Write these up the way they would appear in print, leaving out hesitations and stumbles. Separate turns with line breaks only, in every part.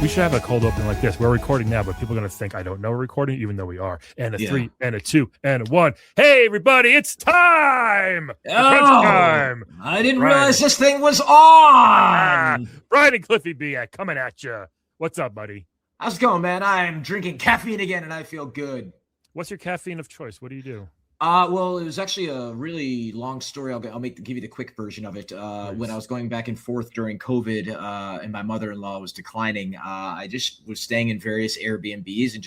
We should have a cold open like this. We're recording now, but people are going to think I don't know we're recording, even though we are. And a 3 and a 2 and a 1. Hey, everybody, it's time! Time!
I didn't realize this thing was on!
Brian and Cliffy B coming at you. What's up, buddy?
How's it going, man? I'm drinking caffeine again, and I feel good.
What's your caffeine of choice? What do you do?
Well, it was actually a really long story. I'll give you the quick version of it.
Nice.
When I was going back and forth during COVID, and my mother-in-law was declining, I just was staying in various Airbnbs and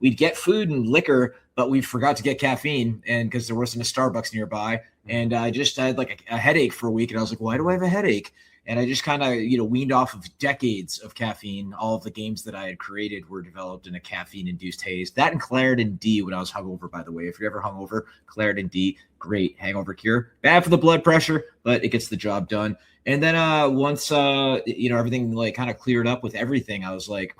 we'd get food and liquor, but we forgot to get caffeine, and because there wasn't a Starbucks nearby, and I had like a headache for a week, and I was like, why do I have a headache? And I just kind of, weaned off of decades of caffeine. All of the games that I had created were developed in a caffeine-induced haze. That and Claritin D when I was hungover, by the way. If you're ever hungover, Claritin D, great hangover cure. Bad for the blood pressure, but it gets the job done. And then once, everything like kind of cleared up with everything, I was like,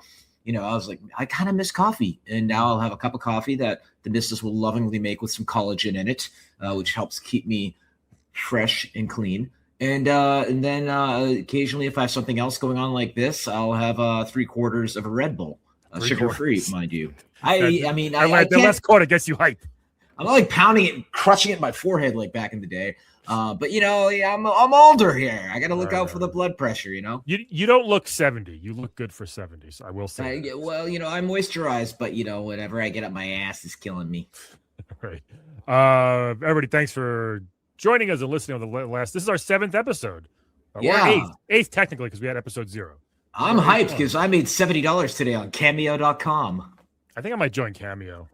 I kind of miss coffee. And now I'll have a cup of coffee that the missus will lovingly make with some collagen in it, which helps keep me fresh and clean. And then occasionally, if I have something else going on like this, I'll have 3/4 of a Red Bull, sugar-free, mind you. I
the last quarter gets you hype.
I'm not like pounding it, crushing it in my forehead like back in the day. But I'm older here. I got to look out for the blood pressure.
You don't look 70. You look good for 70. So I will say.
I'm moisturized, but whenever I get up, my ass is killing me.
Right. Everybody, thanks for joining us and listening on the last. This is our 7th episode. Or eighth technically, because we had episode 0.
I'm hyped because I made $70 today on Cameo.com.
I think I might join Cameo.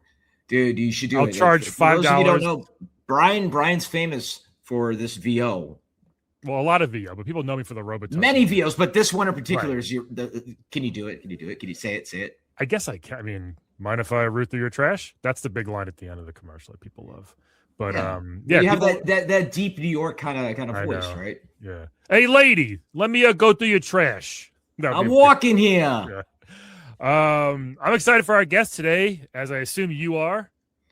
Dude, you should do
I'll
it.
charge $5.
Those of you don't know, Brian's famous for this VO.
Well, a lot of VO, but people know me for the robot.
Many VOs, but this one in particular is your. Can you do it? Can you do it? Can you say it? Say it.
I guess I can. I mean, mind if I root through your trash? That's the big line at the end of the commercial that people love. But
you have that deep New York kind of voice, right?
Yeah. Hey, lady, let me go through your trash.
I'm walking here.
Yeah. I'm excited for our guest today, as I assume you are.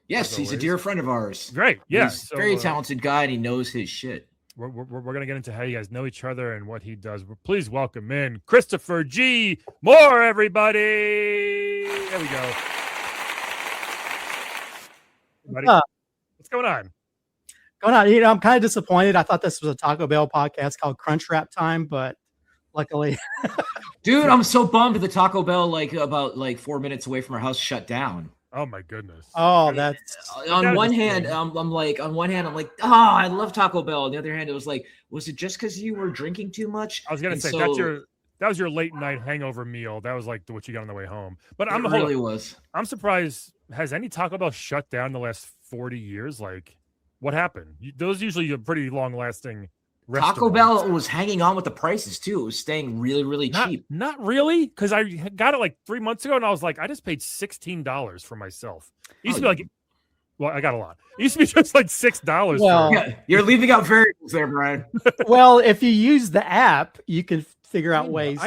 Yes, he's a dear friend of ours.
Great. Yeah.
He's a very talented guy, and he knows his shit.
We're going to get into how you guys know each other and what he does. Please welcome in Christopher G. Moore, everybody. There we go. What's going on?
I'm kind of disappointed. I thought this was a Taco Bell podcast called Crunchwrap Time, but luckily.
Dude, I'm so bummed the Taco Bell, about 4 minutes away from our house, shut down.
Oh my goodness.
Oh, that's
on one hand, I'm like, oh, I love Taco Bell. On the other hand, it was like, was it just because you were drinking too much?
I was gonna say that was your late night hangover meal. That was like what you got on the way home. But I'm surprised. Has any Taco Bell shut down in the last 40 years? Like, what happened? Those usually are pretty long lasting.
Taco Bell was hanging on with the prices too. It was staying really, really cheap.
Not really, because I got it like 3 months ago, and I was like, I just paid $16 for myself. It used to be like, well, I got a lot. It used to be just like $6.
Well, you're leaving out variables there, Brian.
Well, if you use the app, you can figure out ways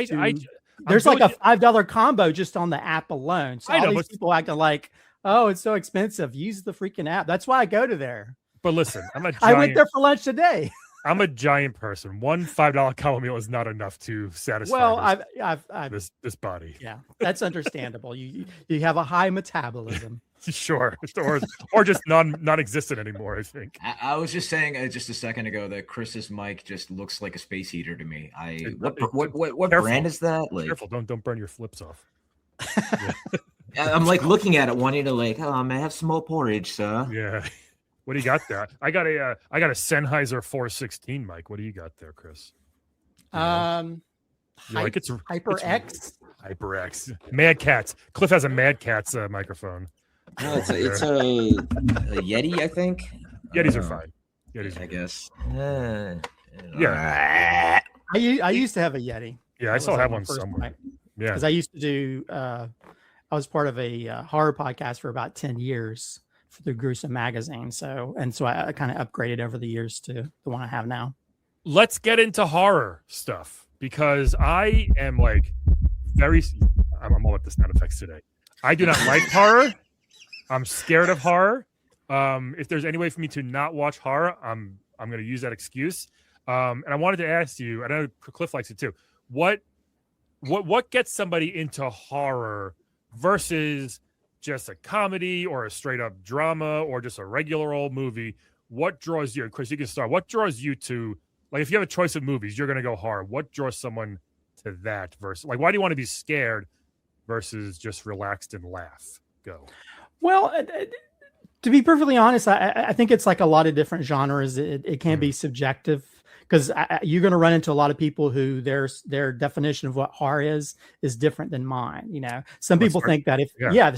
there's like a $5 combo just on the app alone. So all these people acting like, oh, it's so expensive. Use the freaking app. That's why I go to there.
But listen,
I went there for lunch today.
I'm a giant person. One $5 combo meal is not enough to satisfy.
Well, I've
this body.
Yeah, that's understandable. You have a high metabolism.
Sure, or just non-existent anymore. I think.
I was just saying just a second ago that Chris's mic just looks like a space heater to me. What brand is that?
Like, careful, don't burn your flips off.
Yeah. I'm like looking at it, wanting to may I have some more porridge, sir?
Yeah. What do you got there? I got a Sennheiser 416 mic. What do you got there, Chris?
HyperX.
HyperX. Mad Cats. Cliff has a Mad Cats microphone.
No, it's a Yeti, I think.
Yetis are fine.
I guess.
Yeah.
I used to have a Yeti.
Yeah, I still have one somewhere. Yeah,
because I used to do. I was part of a horror podcast for about 10 years. through Gruesome Magazine. So I kind of upgraded over the years to the one I have now.
Let's get into horror stuff, because I am like I'm all at the sound effects today. I do not like horror. I'm scared of horror. If there's any way for me to not watch horror, I'm going to use that excuse. And I wanted to ask you, I know Cliff likes it too. What gets somebody into horror versus just a comedy or a straight up drama or just a regular old movie? What draws you? Chris, you can start. What draws you to, like, if you have a choice of movies, you're going to go horror. What draws someone to that versus, like, why do you want to be scared versus just relaxed and laugh? Go.
Well, to be perfectly honest, I think it's like a lot of different genres. It can be subjective, because you're going to run into a lot of people who their definition of what horror is different than mine. You know, some people think that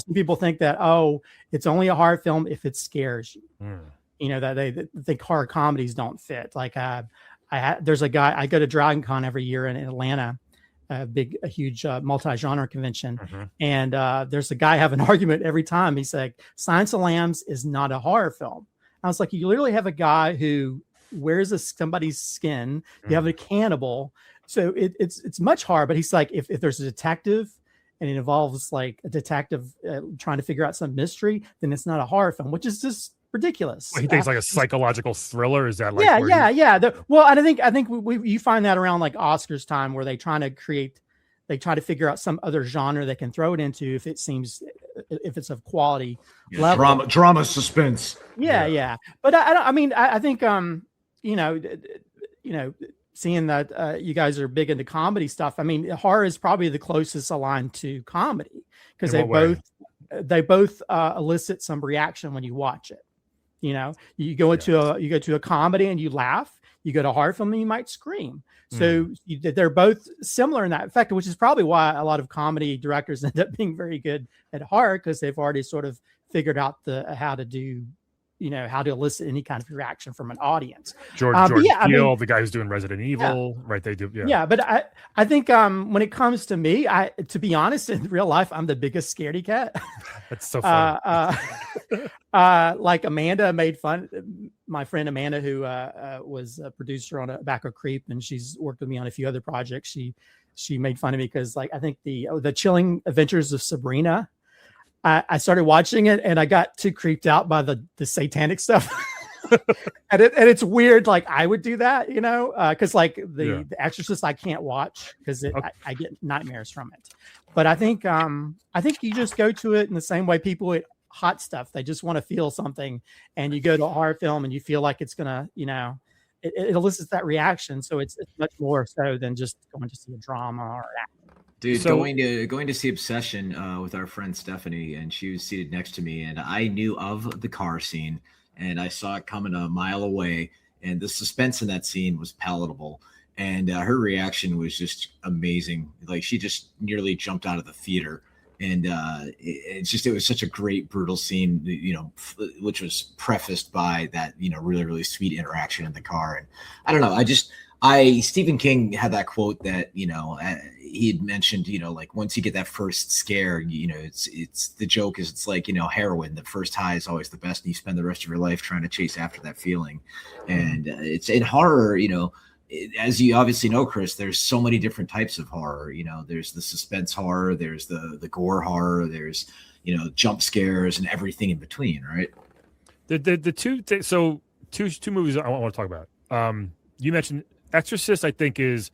some people think that, oh, it's only a horror film if it scares you. You know, that they think horror comedies don't fit. Like there's a guy, I go to Dragon Con every year in Atlanta, a huge multi-genre convention. And there's a guy having an argument every time. He's like, Silence of the Lambs is not a horror film. I was like, you literally have a guy who wears somebody's skin. You have a cannibal. So it's much horror, but he's like, if there's a detective and it involves like a detective trying to figure out some mystery, then it's not a horror film, which is just ridiculous.
Well, he thinks like a psychological thriller. Is that like?
Yeah. Well, I think you find that around like Oscars time, where they try to figure out some other genre they can throw it into if if it's of quality level.
Drama, suspense.
Yeah. But I think seeing that you guys are big into comedy stuff. I mean, horror is probably the closest aligned to comedy, because they both elicit some reaction when you watch it. You know, you go to a comedy and you laugh. You go to a horror film and you might scream. So they're both similar in that effect, which is probably why a lot of comedy directors end up being very good at horror, because they've already sort of figured out how to elicit any kind of reaction from an audience.
George Peele, the guy who's doing Resident Evil, right? They do,
yeah. But I think when it comes to me, to be honest, in real life, I'm the biggest scaredy cat.
That's so funny.
Like Amanda made fun. My friend Amanda, who was a producer on Tobacco Creep, and she's worked with me on a few other projects. She made fun of me because, like, I think the Chilling Adventures of Sabrina. I started watching it and I got too creeped out by the satanic stuff. and it's weird. Like, I would do that, because like the Exorcist, I can't watch because I get nightmares from it. But I think you just go to it in the same way people eat hot stuff. They just want to feel something, and you go to a horror film and you feel like it's gonna, it elicits that reaction. So it's much more so than just going to see a drama or action.
Dude, going to see Obsession with our friend Stephanie, and she was seated next to me, and I knew of the car scene, and I saw it coming a mile away, and the suspense in that scene was palatable, and her reaction was just amazing. Like, she just nearly jumped out of the theater, and it was such a great, brutal scene, which was prefaced by that, really, really sweet interaction in the car. And I don't know, Stephen King had that quote that, he had mentioned, like, once you get that first scare, it's the joke is, it's like, heroin. The first high is always the best, and you spend the rest of your life trying to chase after that feeling. And it's in horror, as you obviously know, Chris, there's so many different types of horror. There's the suspense horror, there's the gore horror, there's, jump scares and everything in between, right? Two
movies I want to talk about. You mentioned Exorcist, I think, is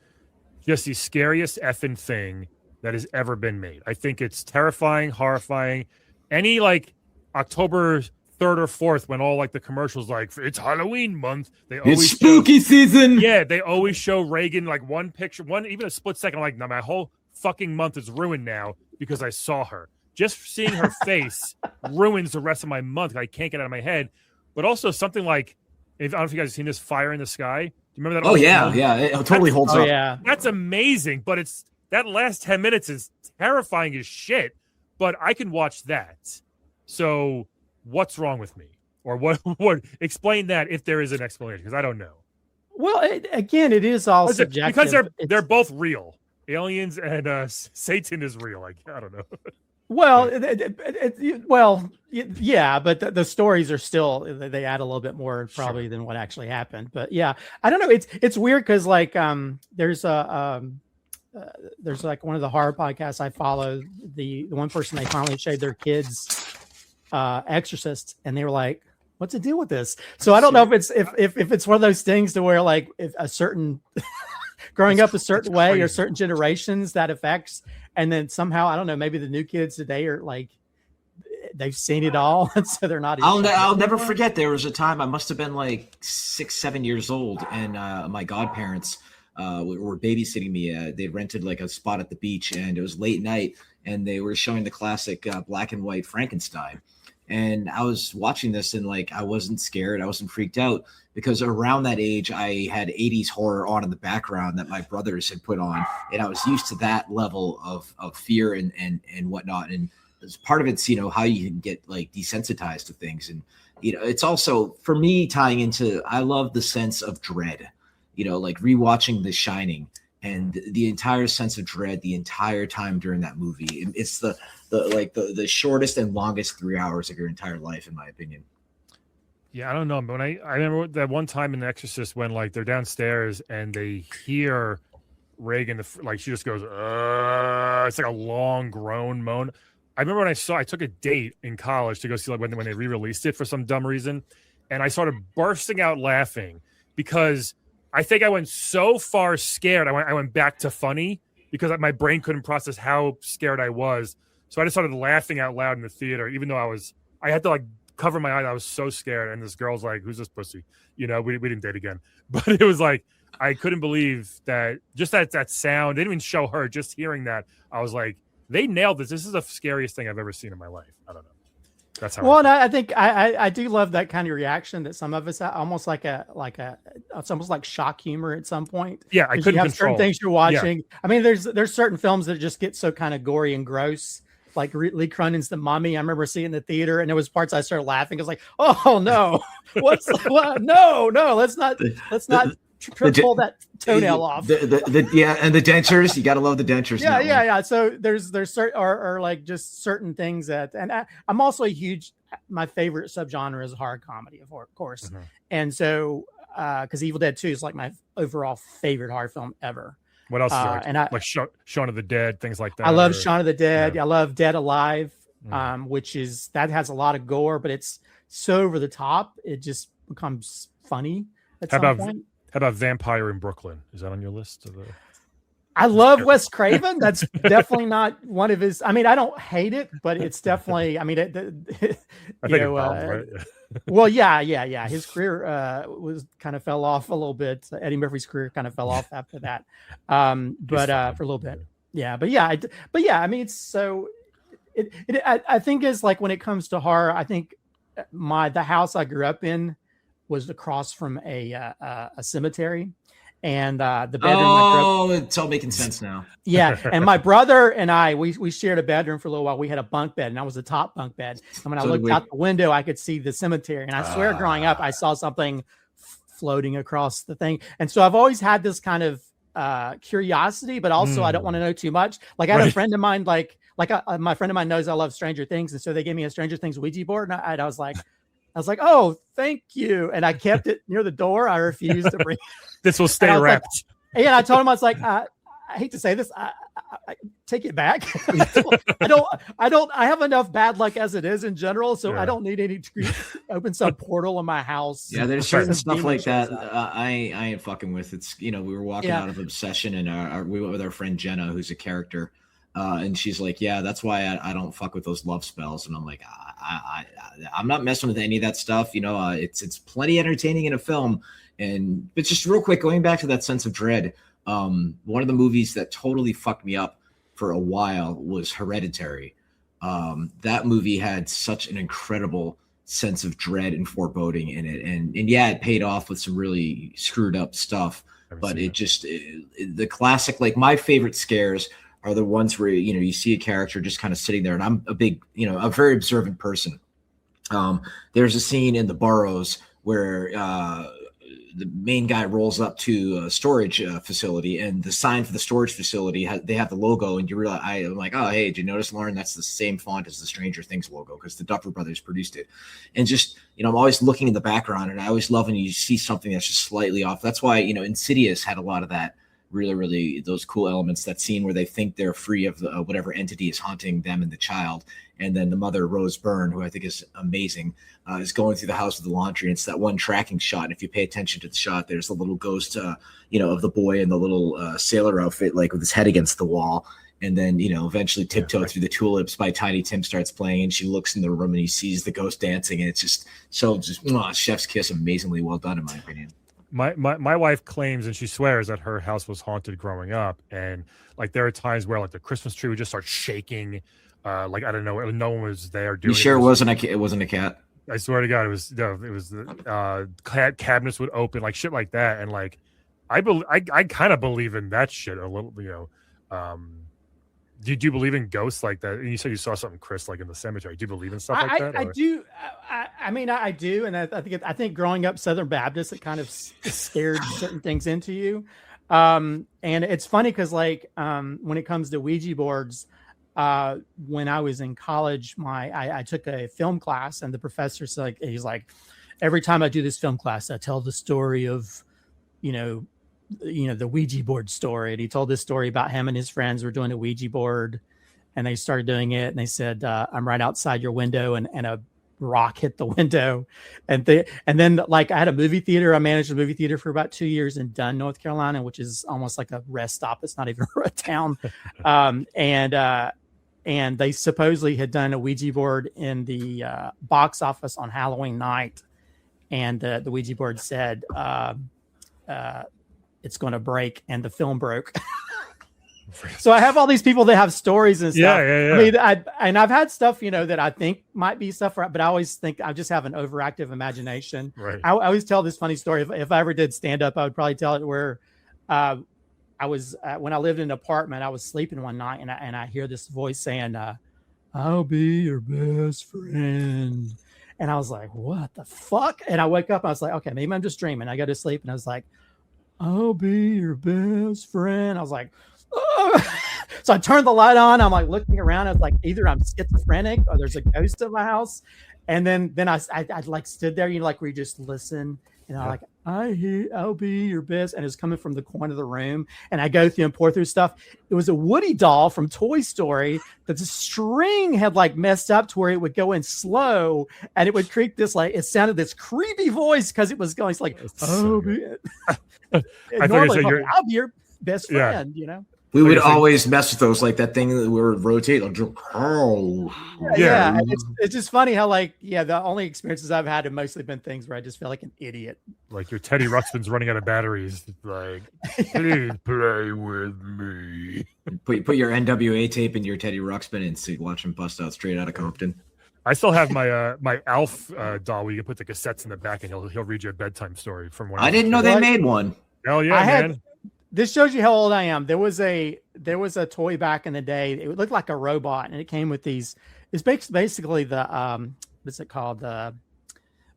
just the scariest effing thing that has ever been made. I think it's terrifying, horrifying. Any, like, October 3rd or 4th, when all, like, the commercials, like, it's Halloween month,
it's spooky season.
Yeah, they always show Reagan, like, one picture, even a split second. Like, no, my whole fucking month is ruined now because I saw her. Just seeing her face ruins the rest of my month. I can't get it out of my head. But also something like, I don't know if you guys have seen this, Fire in the Sky. Do you remember that?
Oh, yeah. It totally holds up.
Yeah.
That's amazing, but that last 10 minutes is terrifying as shit, but I can watch that. So what's wrong with me? Or what explain that, if there is an explanation, because I don't know.
Well, again, it is all subjective.
Because they're both real. Aliens and Satan is real. Like, I don't know.
Well, yeah, but the stories are still, they add a little bit more probably than what actually happened. But yeah, I don't know. It's weird because like there's like one of the horror podcasts I follow. The one person, they finally showed their kids Exorcist, and they were like, "What's the deal with this?" So I don't know if it's one of those things to where like if a certain growing up a certain way or certain generations that affects, and then somehow I don't know, maybe the new kids today are like they've seen it all, and so they're not.
I'll never forget. There was a time I must have been like 6-7 years old, and my godparents were babysitting me. They rented like a spot at the beach, and it was late night, and they were showing the classic black and white Frankenstein. And I was watching this, and like I wasn't scared, I wasn't freaked out, because around that age I had 80s horror on in the background that my brothers had put on, and I was used to that level of fear and whatnot. And as part of it's, you know, how you can get like desensitized to things. And you know, it's also for me tying into, I love the sense of dread, you know, like rewatching The Shining and the entire sense of dread the entire time during that movie. It's the the shortest and longest 3 hours of your entire life, in my opinion.
Yeah, I don't know, but I remember that one time in The Exorcist when like they're downstairs and they hear Reagan, like she just goes, it's like a long groan moan. I remember when I took a date in college to go see like when they re-released it for some dumb reason, and I started bursting out laughing because I think I went so far scared. I went back to funny because my brain couldn't process how scared I was. So I just started laughing out loud in the theater, even though I had to like cover my eyes. I was so scared. And this girl's like, "Who's this pussy?" You know, we didn't date again, but it was like, I couldn't believe that just that sound. They didn't even show her, just hearing that. I was like, they nailed this. This is the scariest thing I've ever seen in my life. I don't know. That's how.
Well, and I think I do love that kind of reaction that some of us almost like it's almost like shock humor at some point.
Yeah, I couldn't
have
control
certain things you're watching. Yeah. I mean, there's certain films that just get so kind of gory and gross. Like Lee Cronin's The Mummy. I remember seeing in the theater, and there was parts I started laughing. I was like, "Oh no, what? No, let's not pull that toenail off."
Yeah, and the dentures. You got to love the dentures.
Yeah. So there's certain or like just certain things that, and I'm also a huge. My favorite subgenre is horror comedy, of course, and so because Evil Dead 2 is like my overall favorite horror film ever.
What else is there? Like Shaun of the Dead, things like that.
I love Shaun of the Dead. Yeah. I love Dead Alive, which has a lot of gore, but it's so over the top, it just becomes funny at some point.
How about Vampire in Brooklyn? Is that on your list?
I love Wes Craven. That's definitely not one of his. I mean, I don't hate it, but it's definitely. I mean, I think right? Well, yeah. His career was kind of fell off a little bit. Eddie Murphy's career kind of fell off after that, but for a little bit, yeah. But yeah. I mean, it's so. I think is like when it comes to horror. I think the house I grew up in was across from a cemetery. And the bedroom.
Oh, it's all making sense now.
Yeah, and my brother and I, we shared a bedroom for a little while. We had a bunk bed, and that was the top bunk bed. And when I looked out the window, I could see the cemetery. And I swear, growing up, I saw something floating across the thing. And so I've always had this kind of curiosity, but also I don't want to know too much. Like I had a friend of mine, my friend of mine knows I love Stranger Things, and so they gave me a Stranger Things Ouija board, and I was like, "Oh, thank you," and I kept it near the door. I refused to bring.
This will stay wrapped.
Like, I told him, I was like, I hate to say this, I take it back. I have enough bad luck as it is in general, so I don't need any to open some portal in my house.
Yeah, there's certain stuff like that I ain't fucking with. It's, you know, we were walking out of Obsession, and we went with our friend Jenna, who's a character, and she's like, "Yeah, that's why I don't fuck with those love spells." And I'm like, I'm not messing with any of that stuff. You know, it's plenty entertaining in a film. But just real quick, going back to that sense of dread, one of the movies that totally fucked me up for a while was Hereditary. That movie had such an incredible sense of dread and foreboding in it, and yeah, it paid off with some really screwed up stuff. But the classic, like my favorite scares are the ones where, you know, you see a character just kind of sitting there, and I'm a very observant person. There's a scene in The Burrows where the main guy rolls up to a storage facility, and the sign for the storage facility they have the logo, and you realize I'm like, oh hey, did you notice, Lauren? That's the same font as the Stranger Things logo because the Duffer Brothers produced it. And just I'm always looking in the background, and I always love when you see something that's just slightly off. That's why Insidious had a lot of that. Really those cool elements, that scene where they think they're free of whatever entity is haunting them and the child, and then the mother, Rose Byrne, who I think is amazing, is going through the house with the laundry, and it's that one tracking shot, and if you pay attention to the shot, there's the little ghost of the boy in the little sailor outfit, like with his head against the wall, and then eventually Tiptoe Through the Tulips by Tiny Tim starts playing, and she looks in the room and he sees the ghost dancing, and it's just chef's kiss, amazingly well done in my opinion.
My wife claims, and she swears, that her house was haunted growing up, and like there are times where like the Christmas tree would just start shaking, like I don't know, no one was there doing.
You sure it wasn't a cat?
I swear to God, it was the cabinets would open, like shit like that, and like I kind of believe in that shit a little, Do you believe in ghosts like that? And you said you saw something, Chris, like in the cemetery. Do you believe in stuff like that?
I do. I mean, I do, and I think growing up Southern Baptist, it kind of scared certain things into you. And it's funny because, like, when it comes to Ouija boards, when I was in college, I took a film class, and the professor said, he's like, every time I do this film class, I tell the story of, the Ouija board story. And he told this story about him and his friends were doing a Ouija board, and they started doing it, and they said, I'm right outside your window, and a rock hit the window. And then like I had a movie theater. I managed a movie theater for about 2 years in Dunn, North Carolina, which is almost like a rest stop. It's not even a town. And they supposedly had done a Ouija board in the box office on Halloween night. And the Ouija board said, it's going to break, and the film broke. So I have all these people that have stories and stuff.
Yeah.
I mean, I've had stuff, that I think might be stuff, but I always think I just have an overactive imagination.
Right.
I always tell this funny story. If I ever did stand up, I would probably tell it where I was when I lived in an apartment. I was sleeping one night, and I hear this voice saying, "I'll be your best friend." And I was like, "What the fuck?" And I wake up, and I was like, "Okay, maybe I'm just dreaming." I go to sleep, and I was like, "I'll be your best friend." I was like, oh. So I turned the light on. I'm like looking around. I was like, either I'm schizophrenic or there's a ghost in my house. And then I like stood there, like where you just listen. And I'm like, I'll be your best. And it's coming from the corner of the room. And I go through and pour through stuff. It was a Woody doll from Toy Story that the string had like messed up to where it would go in slow. And it would creak this, like, it sounded this creepy voice because it was going, it's like, I'll be your best friend,
We would always mess with those, like that thing that we would rotate.
Yeah. It's just funny how, like, the only experiences I've had have mostly been things where I just feel like an idiot.
Like your Teddy Ruxpin's running out of batteries. Like, please play with me.
Put your NWA tape in your Teddy Ruxpin and see, watch him bust out straight out of Compton.
I still have my my Alf doll where you can put the cassettes in the back, and he'll read you a bedtime story from one.
I didn't know they made one.
Hell yeah, man.
This shows you how old I am. There was a toy back in the day. It looked like a robot, and it came with these. It's basically the what's it called?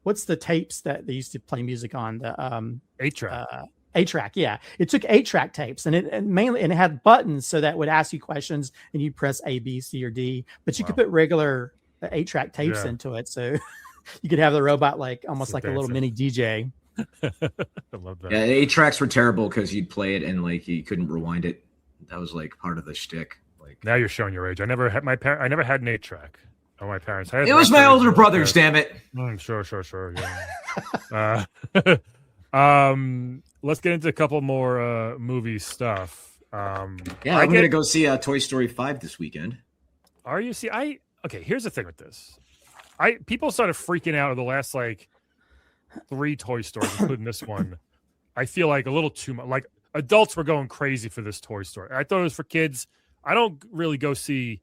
What's the tapes that they used to play music on? The
8-track.
8-track, yeah. It took 8-track tapes, and it had buttons so that it would ask you questions, and you'd press A, B, C, or D. But you could put regular 8-track tapes into it, so you could have the robot like almost like a little mini DJ.
I love that.
Yeah, 8-tracks were terrible because you'd play it and like you couldn't rewind it. That was like part of the shtick. Like,
now you're showing your age. I never had an 8-track. Oh, my parents had.
It was my older brothers. Damn it.
Sure. Yeah. Let's get into a couple more movie stuff.
I'm gonna go see Toy Story 5 this weekend.
Are you? See, okay. Here's the thing with this. People started freaking out of the last like 3 Toy Stories, including this one. I feel like a little too much. Like adults were going crazy for this Toy Story. I thought it was for kids. I don't really go see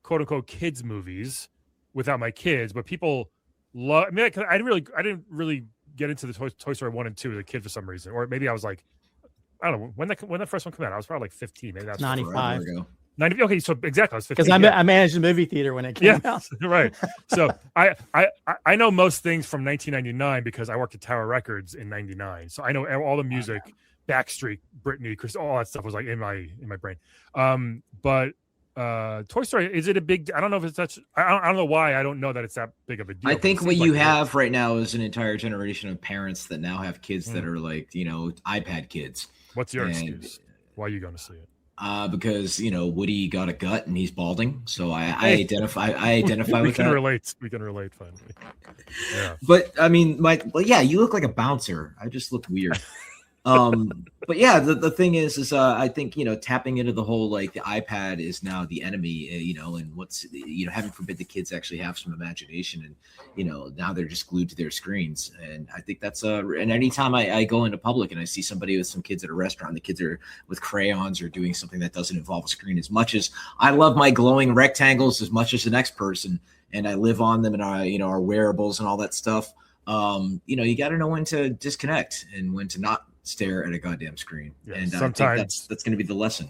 quote unquote kids movies without my kids, but people love. I mean, I didn't really get into the Toy Story 1 and 2 as a kid for some reason, or maybe I was like, I don't know when the first one came out. I was probably like 15. Maybe that's
95.
90. Okay, so exactly. I was 15.
Because I managed a movie theater when it came out.
Right. So I know most things from 1999 because I worked at Tower Records in '99. So I know all the music, Backstreet, Britney, Chris, all that stuff was like in my brain. But Toy Story, is it a big? I don't know if it's such. I don't know why. I don't know that it's that big of a deal.
I think what you have right now is an entire generation of parents that now have kids that are like, iPad kids.
What's your excuse? Why are you going to see it?
Because Woody got a gut and he's balding, so I identify with that.
We can relate finally. Yeah.
But I mean, you look like a bouncer. I just look weird. But yeah, the thing is I think tapping into the whole like the iPad is now the enemy, and what's heaven forbid the kids actually have some imagination, and now they're just glued to their screens. And I think that's and anytime I go into public and I see somebody with some kids at a restaurant, the kids are with crayons or doing something that doesn't involve a screen. As much as I love my glowing rectangles as much as the next person, and I live on them and our wearables and all that stuff, you got to know when to disconnect and when to not stare at a goddamn screen. Yeah, and sometimes I think that's going to be the lesson.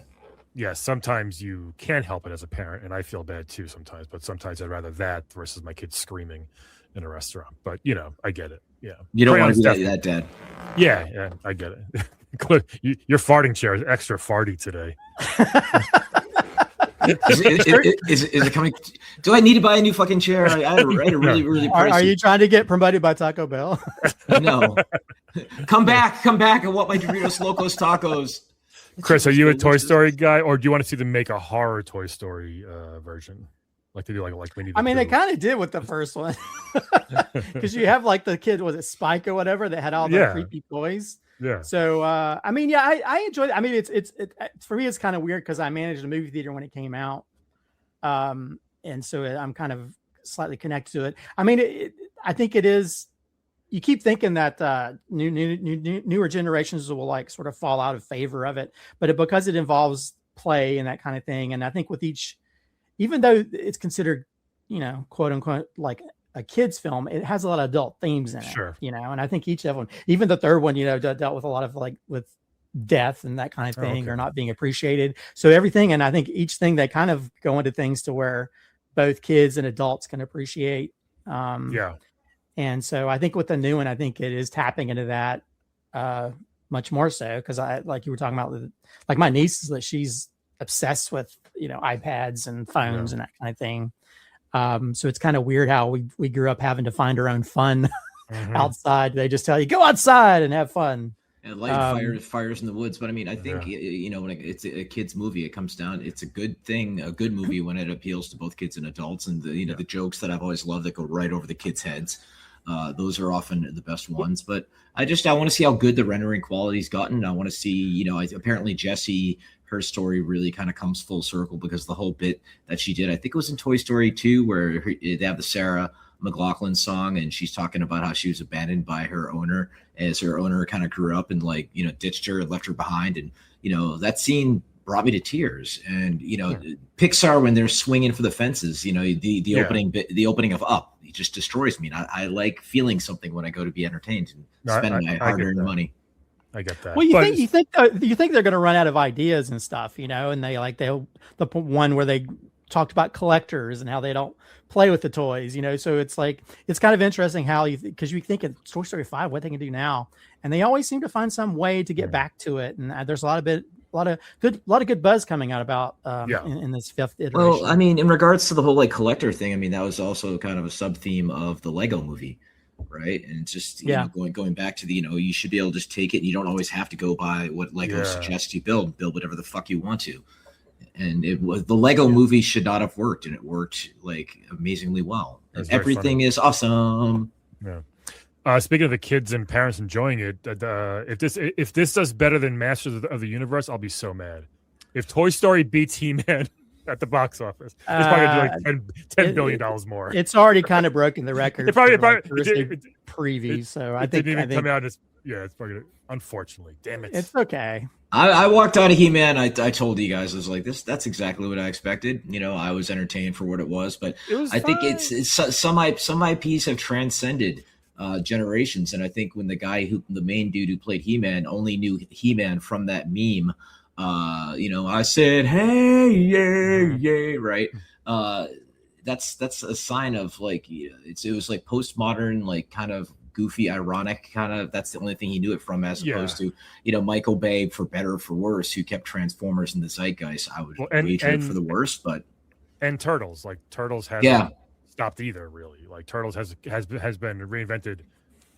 Yeah, sometimes you can't help it as a parent, and I feel bad too sometimes, but sometimes I'd rather that versus my kids screaming in a restaurant. But I get it. Yeah,
you don't want to be that dad.
Yeah, I get it. Your farting chair is extra farty today.
Is it coming? Do I need to buy a new fucking chair? I had a really pricey.
Are you trying to get promoted by Taco Bell?
No. Come back. I want my Doritos Locos tacos.
Chris, are you a Toy Story guy, or do you want to see them make a horror Toy Story version? Like they do, like we need.
I mean, they kind of did with the first one, because you have like the kid, was it Spike or whatever, that had all the creepy toys.
Yeah.
So I mean, yeah, I enjoyed it. I mean, it's for me, it's kind of weird because I managed a movie theater when it came out, and so I'm kind of slightly connected to it. I mean, I think it is. You keep thinking that newer generations will like sort of fall out of favor of it, but because it involves play and that kind of thing, and I think with each, even though it's considered, quote unquote, like a kid's film, it has a lot of adult themes in it.
Sure.
And I think each of them, even the third one, dealt with a lot of like with death and that kind of thing, or not being appreciated. So everything, and I think each thing they kind of go into things to where both kids and adults can appreciate. And so I think with the new one, I think it is tapping into that much more so, because I, like you were talking about, like my niece, that she's obsessed with iPads and phones and that kind of thing. So it's kind of weird how we grew up having to find our own fun outside. They just tell you, go outside and have fun.
And light fires in the woods. But I mean, I think, when it's a kid's movie, it comes down, it's a good movie when it appeals to both kids and adults. And the jokes that I've always loved that go right over the kids' heads. Those are often the best ones. But I want to see how good the rendering quality's gotten. I want to see, apparently Jessie, her story really kind of comes full circle, because the whole bit that she did, I think it was in Toy Story 2, where they have the Sarah McLachlan song, and she's talking about how she was abandoned by her owner as her owner kind of grew up and ditched her and left her behind. And, that scene brought me to tears. And, Pixar, when they're swinging for the fences, the opening of Up, it just destroys me. And I like feeling something when I go to be entertained and spend my hard-earned money.
I get that.
Well, you think they're going to run out of ideas and stuff, and the one where they talked about collectors and how they don't play with the toys, so it's like, it's kind of interesting how because you think in Toy Story 5, what they can do now, and they always seem to find some way to get back to it. And there's a lot of good buzz coming out about in this fifth iteration.
Well, I mean, in regards to the whole collector thing, I mean, that was also kind of a sub theme of the Lego movie. Right. And it's just, going back to the, you should be able to just take it. And you don't always have to go by what Lego suggests you build whatever the fuck you want to. And the Lego movie should not have worked. And it worked amazingly well. Everything is awesome.
Yeah. Speaking of the kids and parents enjoying it, if this does better than Masters of the Universe, I'll be so mad. If Toy Story beats He-Man at the box office, it's probably gonna do $10 billion more.
It's already kind of broken the record.
It probably
previews. So
I think it didn't even come out. It's probably, unfortunately. Damn it.
It's okay.
I walked out of He-Man. I told you guys, I was like, that's exactly what I expected. I was entertained for what it was, but I think it's some IPs have transcended generations. And I think when the main dude who played He-Man only knew He-Man from that meme, I said, hey, yay, right? That's a sign of like it was like postmodern, like kind of goofy, ironic kind of. That's the only thing he knew it from, as opposed to Michael Bay, for better or for worse, who kept Transformers in the zeitgeist. I would wager for the worst, but
Turtles hasn't stopped either, really. Like Turtles has been reinvented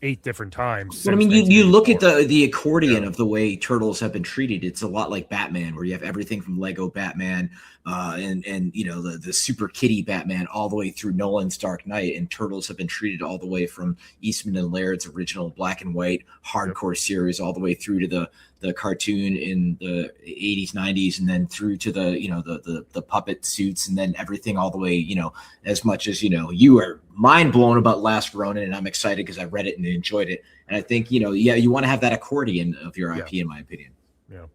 8 different times.
But I mean, you look at the accordion of the way Turtles have been treated. It's a lot like Batman, where you have everything from Lego Batman and the Super Kitty Batman all the way through Nolan's Dark Knight, and Turtles have been treated all the way from Eastman and Laird's original black and white hardcore series all the way through to the cartoon in the 80s, 90s, and then through to the puppet suits, and then everything all the way, as much as, you are mind blown about Last Ronin, and I'm excited because I read it and enjoyed it. And I think, you want to have that accordion of your IP, in my opinion.
Yeah.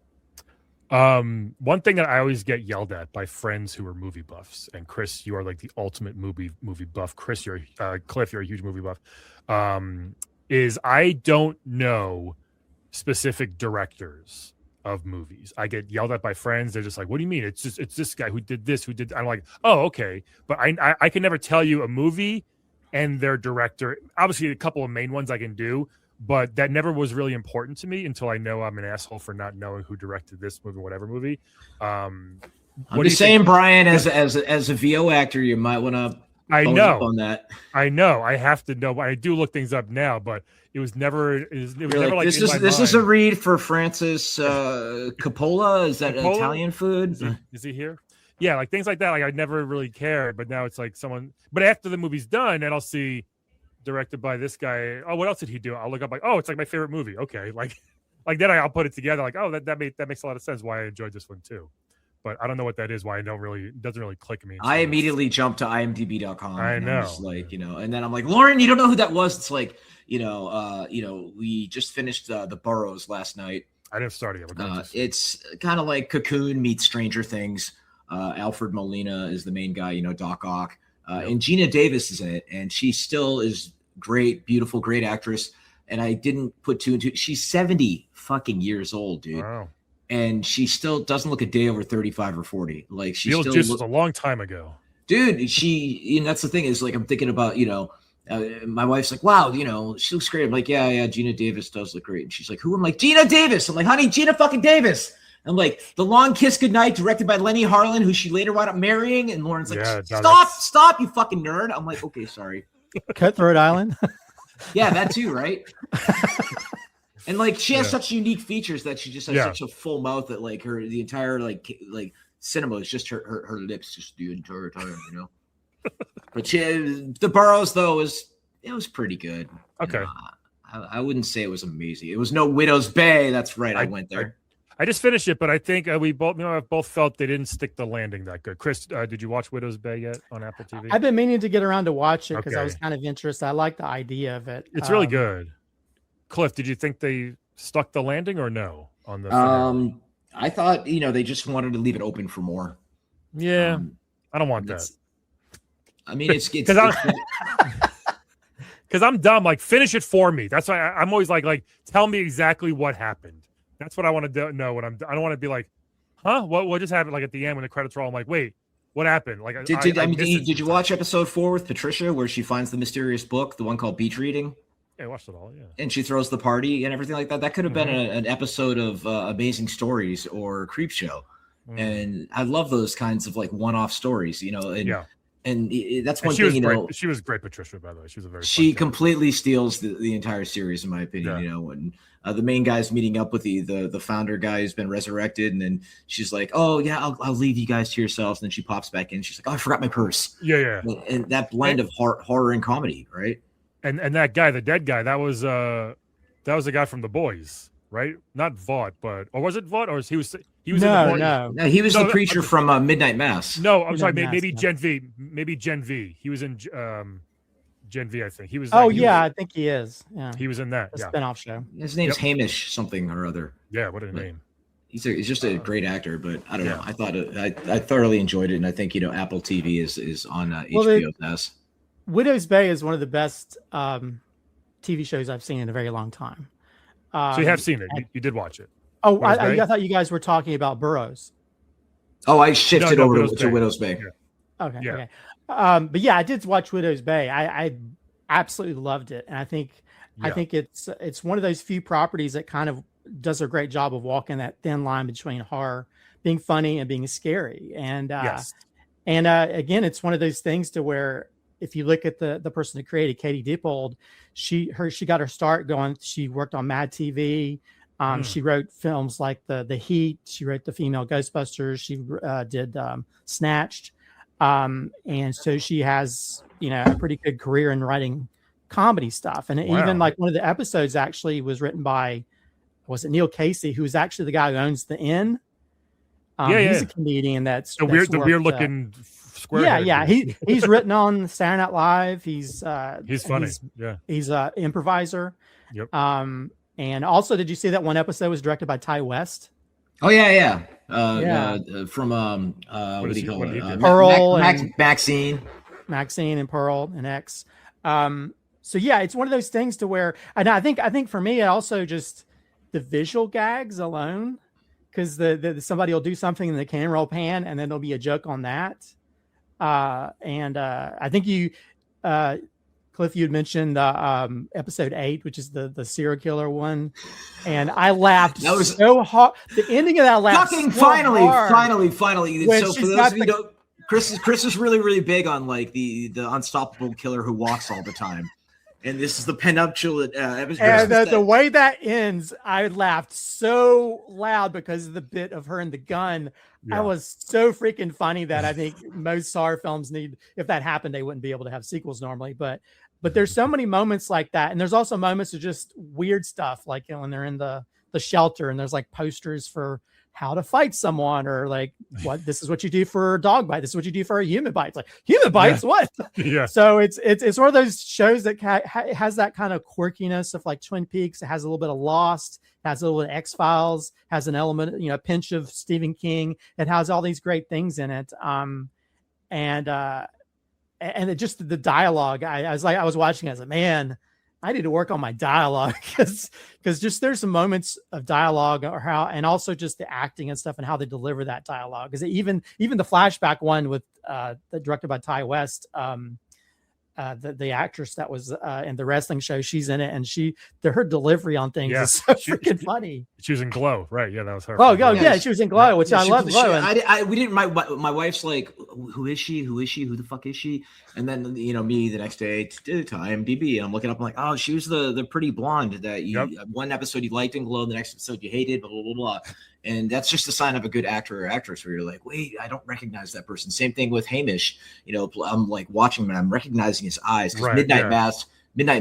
One thing that I always get yelled at by friends who are movie buffs, and Chris, you are like the ultimate movie buff. Cliff, you're a huge movie buff. Is I don't know specific directors of movies. I get yelled at by friends. They're just like, what do you mean? It's this guy who did this, I'm like, oh, okay. But I can never tell you a movie and their director. Obviously a couple of main ones I can do, but that never was really important to me until I know I'm an asshole for not knowing who directed this movie, whatever movie.
I'm just saying, Brian, as a VO actor, you might want to on that.
I know. I have to know. I do look things up now, but it was never. It was never like
this is a read for Francis Coppola. Is that Coppola? Italian food?
Is he here? Yeah, like things like that. Like I never really cared, but now it's like someone. But after the movie's done, and I'll see directed by this guy. Oh, what else did he do? I'll look up like, oh, it's like my favorite movie. Okay, like then I'll put it together. Like, oh, that makes a lot of sense. Why I enjoyed this one too. But I don't know what that is. Why it doesn't really click me.
I immediately jumped to IMDb.com.
I know.
I'm like, and then I'm like, Lauren, you don't know who that was. It's like, we just finished the Burrows last night.
I didn't start it.
It's kind of like Cocoon meets Stranger Things. Alfred Molina is the main guy, Doc Ock. And Gina Davis is in it, and she still is great, beautiful, great actress. And I didn't put 2 and 2. She's 70 fucking years old, dude.
Wow.
And she still doesn't look a day over 35 or 40. Like she
still just a long time ago,
dude. That's the thing is like, I'm thinking about, my wife's like, wow, she looks great. I'm like, yeah, Gina Davis does look great. And she's like, who? I'm like, Gina Davis. I'm like, honey, Gina fucking Davis. I'm like, The Long Kiss Goodnight, directed by Lenny Harlan, who she later wound up marrying. And Lauren's like, stop, you fucking nerd. I'm like, okay, sorry.
Cutthroat Island.
Yeah, that too, right? And like she has such unique features that she just has such a full mouth that like the entire like cinema is just her lips just the entire time, But the Burrows though was pretty good.
Okay.
I wouldn't say it was amazing. It was no Widow's Bay. That's right. I went there.
I just finished it, but I think we both felt they didn't stick the landing that good. Chris, did you watch Widow's Bay yet on Apple TV?
I've been meaning to get around to watch it because I was kind of interested. I like the idea of it.
It's really good. Cliff, did you think they stuck the landing or no on the
I thought, they just wanted to leave it open for more.
Yeah. I don't want that.
I mean, it's because
I'm dumb. Like, finish it for me. That's why I'm always like, tell me exactly what happened. That's what I want to know. I don't want to be like, huh? What just happened? Like at the end when the credits roll, I'm like, wait, what happened? Like,
did you watch episode 4 with Patricia where she finds the mysterious book, the one called Beach Reading?
Yeah, I watched it all. Yeah,
and she throws the party and everything like that. That could have been an episode of Amazing Stories or Creepshow, and I love those kinds of like one-off stories. And that's one thing.
She was great, Patricia. By the way, she was a very.
She completely steals the entire series, in my opinion.
Yeah.
When the main guy's meeting up with the founder guy who's been resurrected, and then she's like, "Oh yeah, I'll leave you guys to yourselves." And then she pops back in. She's like, "Oh, I forgot my purse."
Yeah.
And that blend of horror and comedy, right?
And that guy, the dead guy, that was the guy from The Boys, right? Not Vaught, or was it Vaught, or he was in The Boys?
No, he was the preacher from Midnight Mass.
No, I'm sorry, maybe Gen V. Maybe Gen V. He was in Gen V, I think. He was.
I think he is. Yeah,
he was in that
spinoff show.
His name's Hamish something or other.
Yeah, what a name.
He's just a great actor, but I don't know. I thought I thoroughly enjoyed it, and I think Apple TV is on HBO Pass.
Widow's Bay is one of the best TV shows I've seen in a very long time.
So you have seen it. You did watch it.
Oh, I thought you guys were talking about Burroughs.
Oh, I shifted over to Widow's Bay.
Yeah. Okay. But yeah, I did watch Widow's Bay. I absolutely loved it, and I think it's one of those few properties that kind of does a great job of walking that thin line between horror being funny and being scary. And again, it's one of those things to where if you look at the person that created Katie Dippold, she got her start going. She worked on Mad TV. She wrote films like the Heat. She wrote the female Ghostbusters. She did Snatched. And so she has, a pretty good career in writing comedy stuff. And even like one of the episodes actually was written by, was it Neil Casey, who is actually the guy who owns the Inn. He's a comedian that's
the weird looking square.
Yeah. He's written on Saturday Night Live. He's
funny.
He's an improviser.
Yep.
And also, did you see that one episode was directed by Ty West?
Oh yeah. From what do you call it?
Pearl,
Maxine
and Pearl and X. So yeah, it's one of those things to where, and I think for me, it also just the visual gags alone, because the somebody will do something and the camera roll pan, and then there'll be a joke on that. I think you, Cliff, you had mentioned episode 8, which is the serial killer one, and I laughed so hard. The ending of that laugh.
Finally. So for those of you who don't, Chris is really, really big on like the unstoppable killer who walks all the time. And this is the penuptial episode.
And the way that ends, I laughed so loud because of the bit of her and the gun. Yeah. I was so freaking funny that I think most horror films need, if that happened, they wouldn't be able to have sequels normally. But there's so many moments like that. And there's also moments of just weird stuff, like when they're in the shelter and there's like posters for how to fight someone, or like this is what you do for a dog bite. This is what you do for a human bite. It's like human bites. Yeah. What?
Yeah.
So it's one of those shows that has that kind of quirkiness of like Twin Peaks. It has a little bit of Lost, has a little bit of X-Files, has an element, a pinch of Stephen King. It has all these great things in it. And it just the dialogue. I was watching it, I was like, man, I need to work on my dialogue because just there's some moments of dialogue and also just the acting and stuff and how they deliver that dialogue. Because even the flashback one with directed by Ty West, the actress that was in the wrestling show, she's in it, and her delivery on things is so freaking funny.
She was in Glow, right? Yeah, that was her.
Oh, she was in Glow, which I love. Glow.
We didn't. My wife's like, who is she? Who the fuck is she? And then me the next day to IMDb, and I'm looking up. I'm like, oh, she was the pretty blonde that you one episode you liked in Glow, the next episode you hated, blah blah blah blah. And that's just a sign of a good actor or actress, where you're like, wait, I don't recognize that person. Same thing with Hamish. I'm like watching him and I'm recognizing his eyes. Because Midnight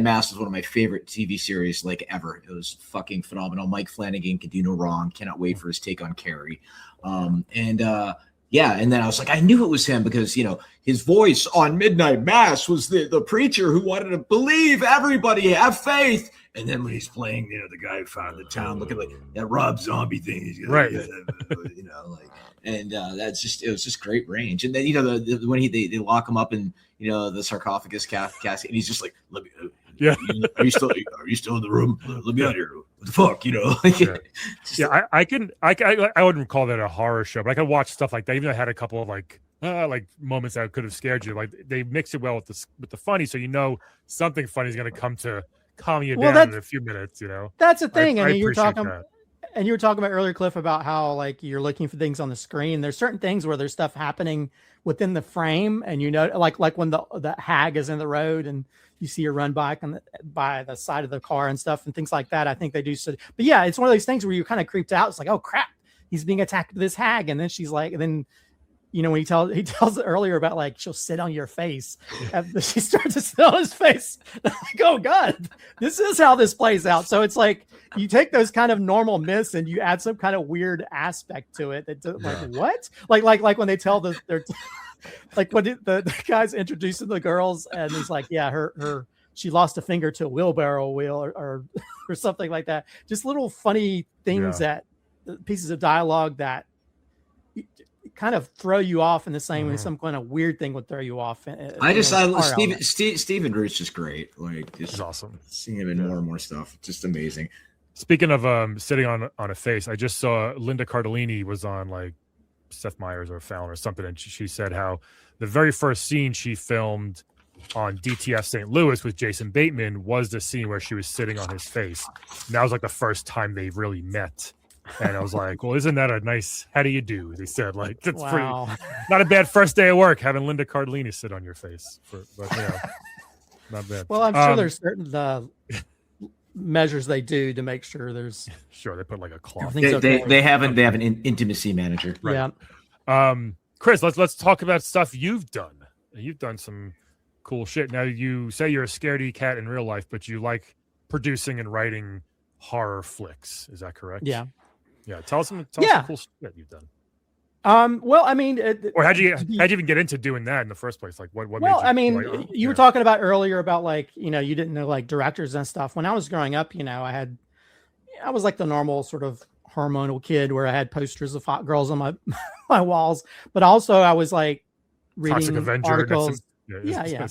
Mass is one of my favorite TV series like ever. It was fucking phenomenal. Mike Flanagan could do no wrong. Cannot wait for his take on Carrie. And then I was like, I knew it was him because his voice on Midnight Mass was the preacher who wanted to believe everybody, have faith. And then when he's playing, the guy who found the town, looking like that Rob Zombie thing, he's
right?
And it was just great range. And then when they lock him up in the sarcophagus casket, and he's just like, "Let me, are you still in the room? Let me out here. What the fuck?"
I wouldn't call that a horror show, but I could watch stuff like that. Even though I had a couple of like moments that could have scared you. Like they mix it well with the funny, so something funny is going to come to calm you down in a few minutes.
That's the thing. And you were talking about earlier, Cliff, about how like you're looking for things on the screen. There's certain things where there's stuff happening within the frame, and like when the hag is in the road and you see her run by the side of the car and stuff and things like that. I think they do so. But yeah, it's one of those things where you're kind of creeped out. It's like, oh crap, he's being attacked with this hag, and then she's like, and then when he tells earlier about like she'll sit on your face, and she starts to sit on his face. Like, oh god, this is how this plays out. So it's like you take those kind of normal myths and you add some kind of weird aspect to it. Like what? Like when they tell like when the guy's introducing the girls and he's like, yeah, she lost a finger to a wheelbarrow wheel or something like that. Just little funny things that pieces of dialogue that kind of throw you off in the same way some kind of weird thing would throw you off.
Stephen Root's just great. Like,
it's awesome.
Seeing him in more and more stuff, just amazing.
Speaking of sitting on a face, I just saw Linda Cardellini was on like Seth Meyers or Fallon or something, and she said how the very first scene she filmed on DTF St. Louis with Jason Bateman was the scene where she was sitting on his face. And that was like the first time they really met. And I was like, well, isn't that a nice, how do you do? They said, like, that's pretty, not a bad first day of work having Linda Cardellini sit on your face. But, not bad.
Well, I'm sure there's certain measures they do to make sure there's.
Sure, they put like a cloth.
They have an intimacy manager.
Right. Yeah. Chris, let's talk about stuff you've done. You've done some cool shit. Now, you say you're a scaredy cat in real life, but you like producing and writing horror flicks. Is that correct?
Yeah.
Yeah, tell us some cool shit you've done.
Well, I mean,
or how'd you even get into doing that in the first place? Like, what?
Well, made you, I mean, like, you were talking about earlier about like, you didn't know like directors and stuff. When I was growing up, I was like the normal sort of hormonal kid where I had posters of hot girls on my walls, but also I was like reading articles. Yeah.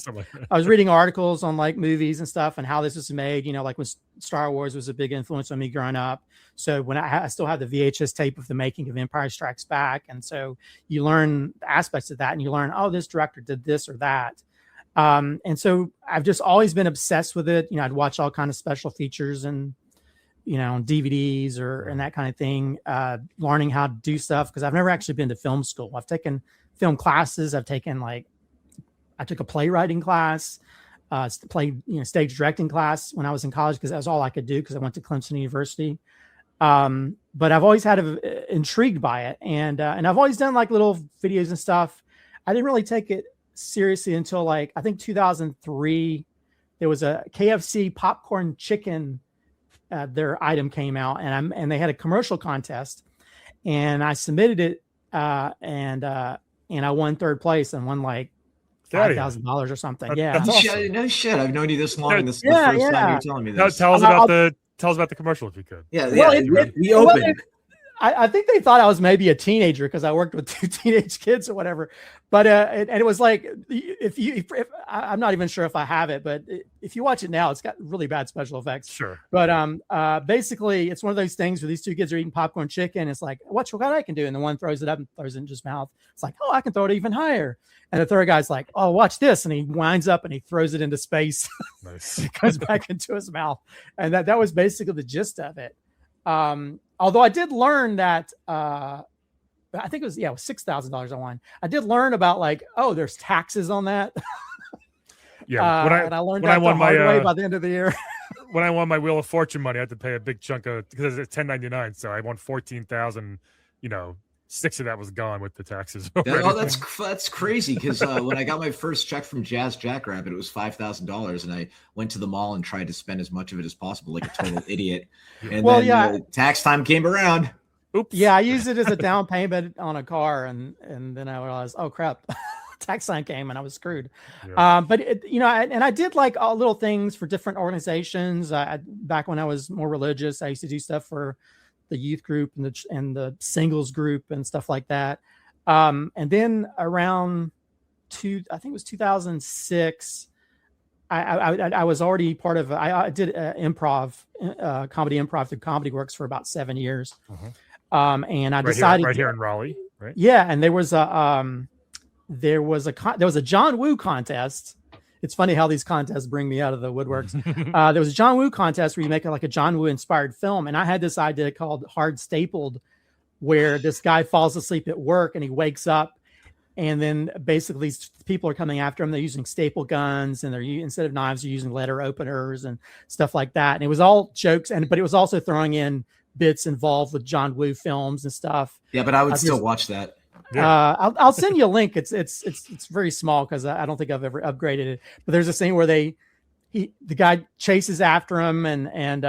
I was reading articles on like movies and stuff and how this was made, like when Star Wars was a big influence on me growing up. So when I still had the VHS tape of the making of Empire Strikes Back. And so you learn aspects of that and you learn, oh, this director did this or that. And so I've just always been obsessed with it. I'd watch all kinds of special features and, on DVDs and that kind of thing, learning how to do stuff. Cause I've never actually been to film school. I've taken film classes. I've taken I took a playwriting class, stage directing class when I was in college because that was all I could do because I went to Clemson University. But I've always had intrigued by it, and I've always done like little videos and stuff. I didn't really take it seriously until I think 2003. There was a KFC popcorn chicken. Their item came out, and they had a commercial contest, and I submitted it, and I won third place and won like $5,000 or something.
That's awesome. No shit. I've known you this long. And this is the first time you're telling me this.
Tell us about the commercial if you could.
Yeah. We opened.
I think they thought I was maybe a teenager because I worked with 2 teenage kids or whatever. But and it was like if I'm not even sure if I have it, but if you watch it now, it's got really bad special effects.
Sure.
But basically, it's one of those things where these 2 kids are eating popcorn chicken. It's like, watch what I can do, and the one throws it up and throws it in his mouth. It's like, oh, I can throw it even higher. And the third guy's like, oh, watch this, and he winds up and he throws it into space. Nice. It goes back into his mouth, and that was basically the gist of it. Although I did learn that I think it was $6,000 I won. I did learn about there's taxes on that.
Yeah,
and I learned that the hard way by the end of the year.
When I won my Wheel of Fortune money, I had to pay a big chunk of because it's 1099. So I won 14,000. 6 of that was gone with the taxes.
That's crazy because when I got my first check from Jazz Jackrabbit, it was $5,000, and I went to the mall and tried to spend as much of it as possible, like a total idiot. And then tax time came around.
Oops.
Yeah, I used it as a down payment on a car, and then I realized, oh crap, tax time came and I was screwed. Yeah. But I did like all little things for different organizations. Back when I was more religious, I used to do stuff for the youth group and the singles group and stuff like that. And then around I think it was 2006, I was already part of, I did comedy improv through Comedy Works for about 7 years. Uh-huh. And I decided
right here in Raleigh, right?
Yeah. And there was a John Woo contest. It's funny how these contests bring me out of the woodworks. There was a John Woo contest where you make a John Woo inspired film. And I had this idea called Hard Stapled, where this guy falls asleep at work and he wakes up, and then basically people are coming after him. They're using staple guns, and instead of knives, they're using letter openers and stuff like that. And it was all jokes, but it was also throwing in bits involved with John Woo films and stuff.
Yeah, but I would still watch that.
Yeah. I'll send you a link. It's very small because I don't think I've ever upgraded it. But there's a scene where the guy chases after him and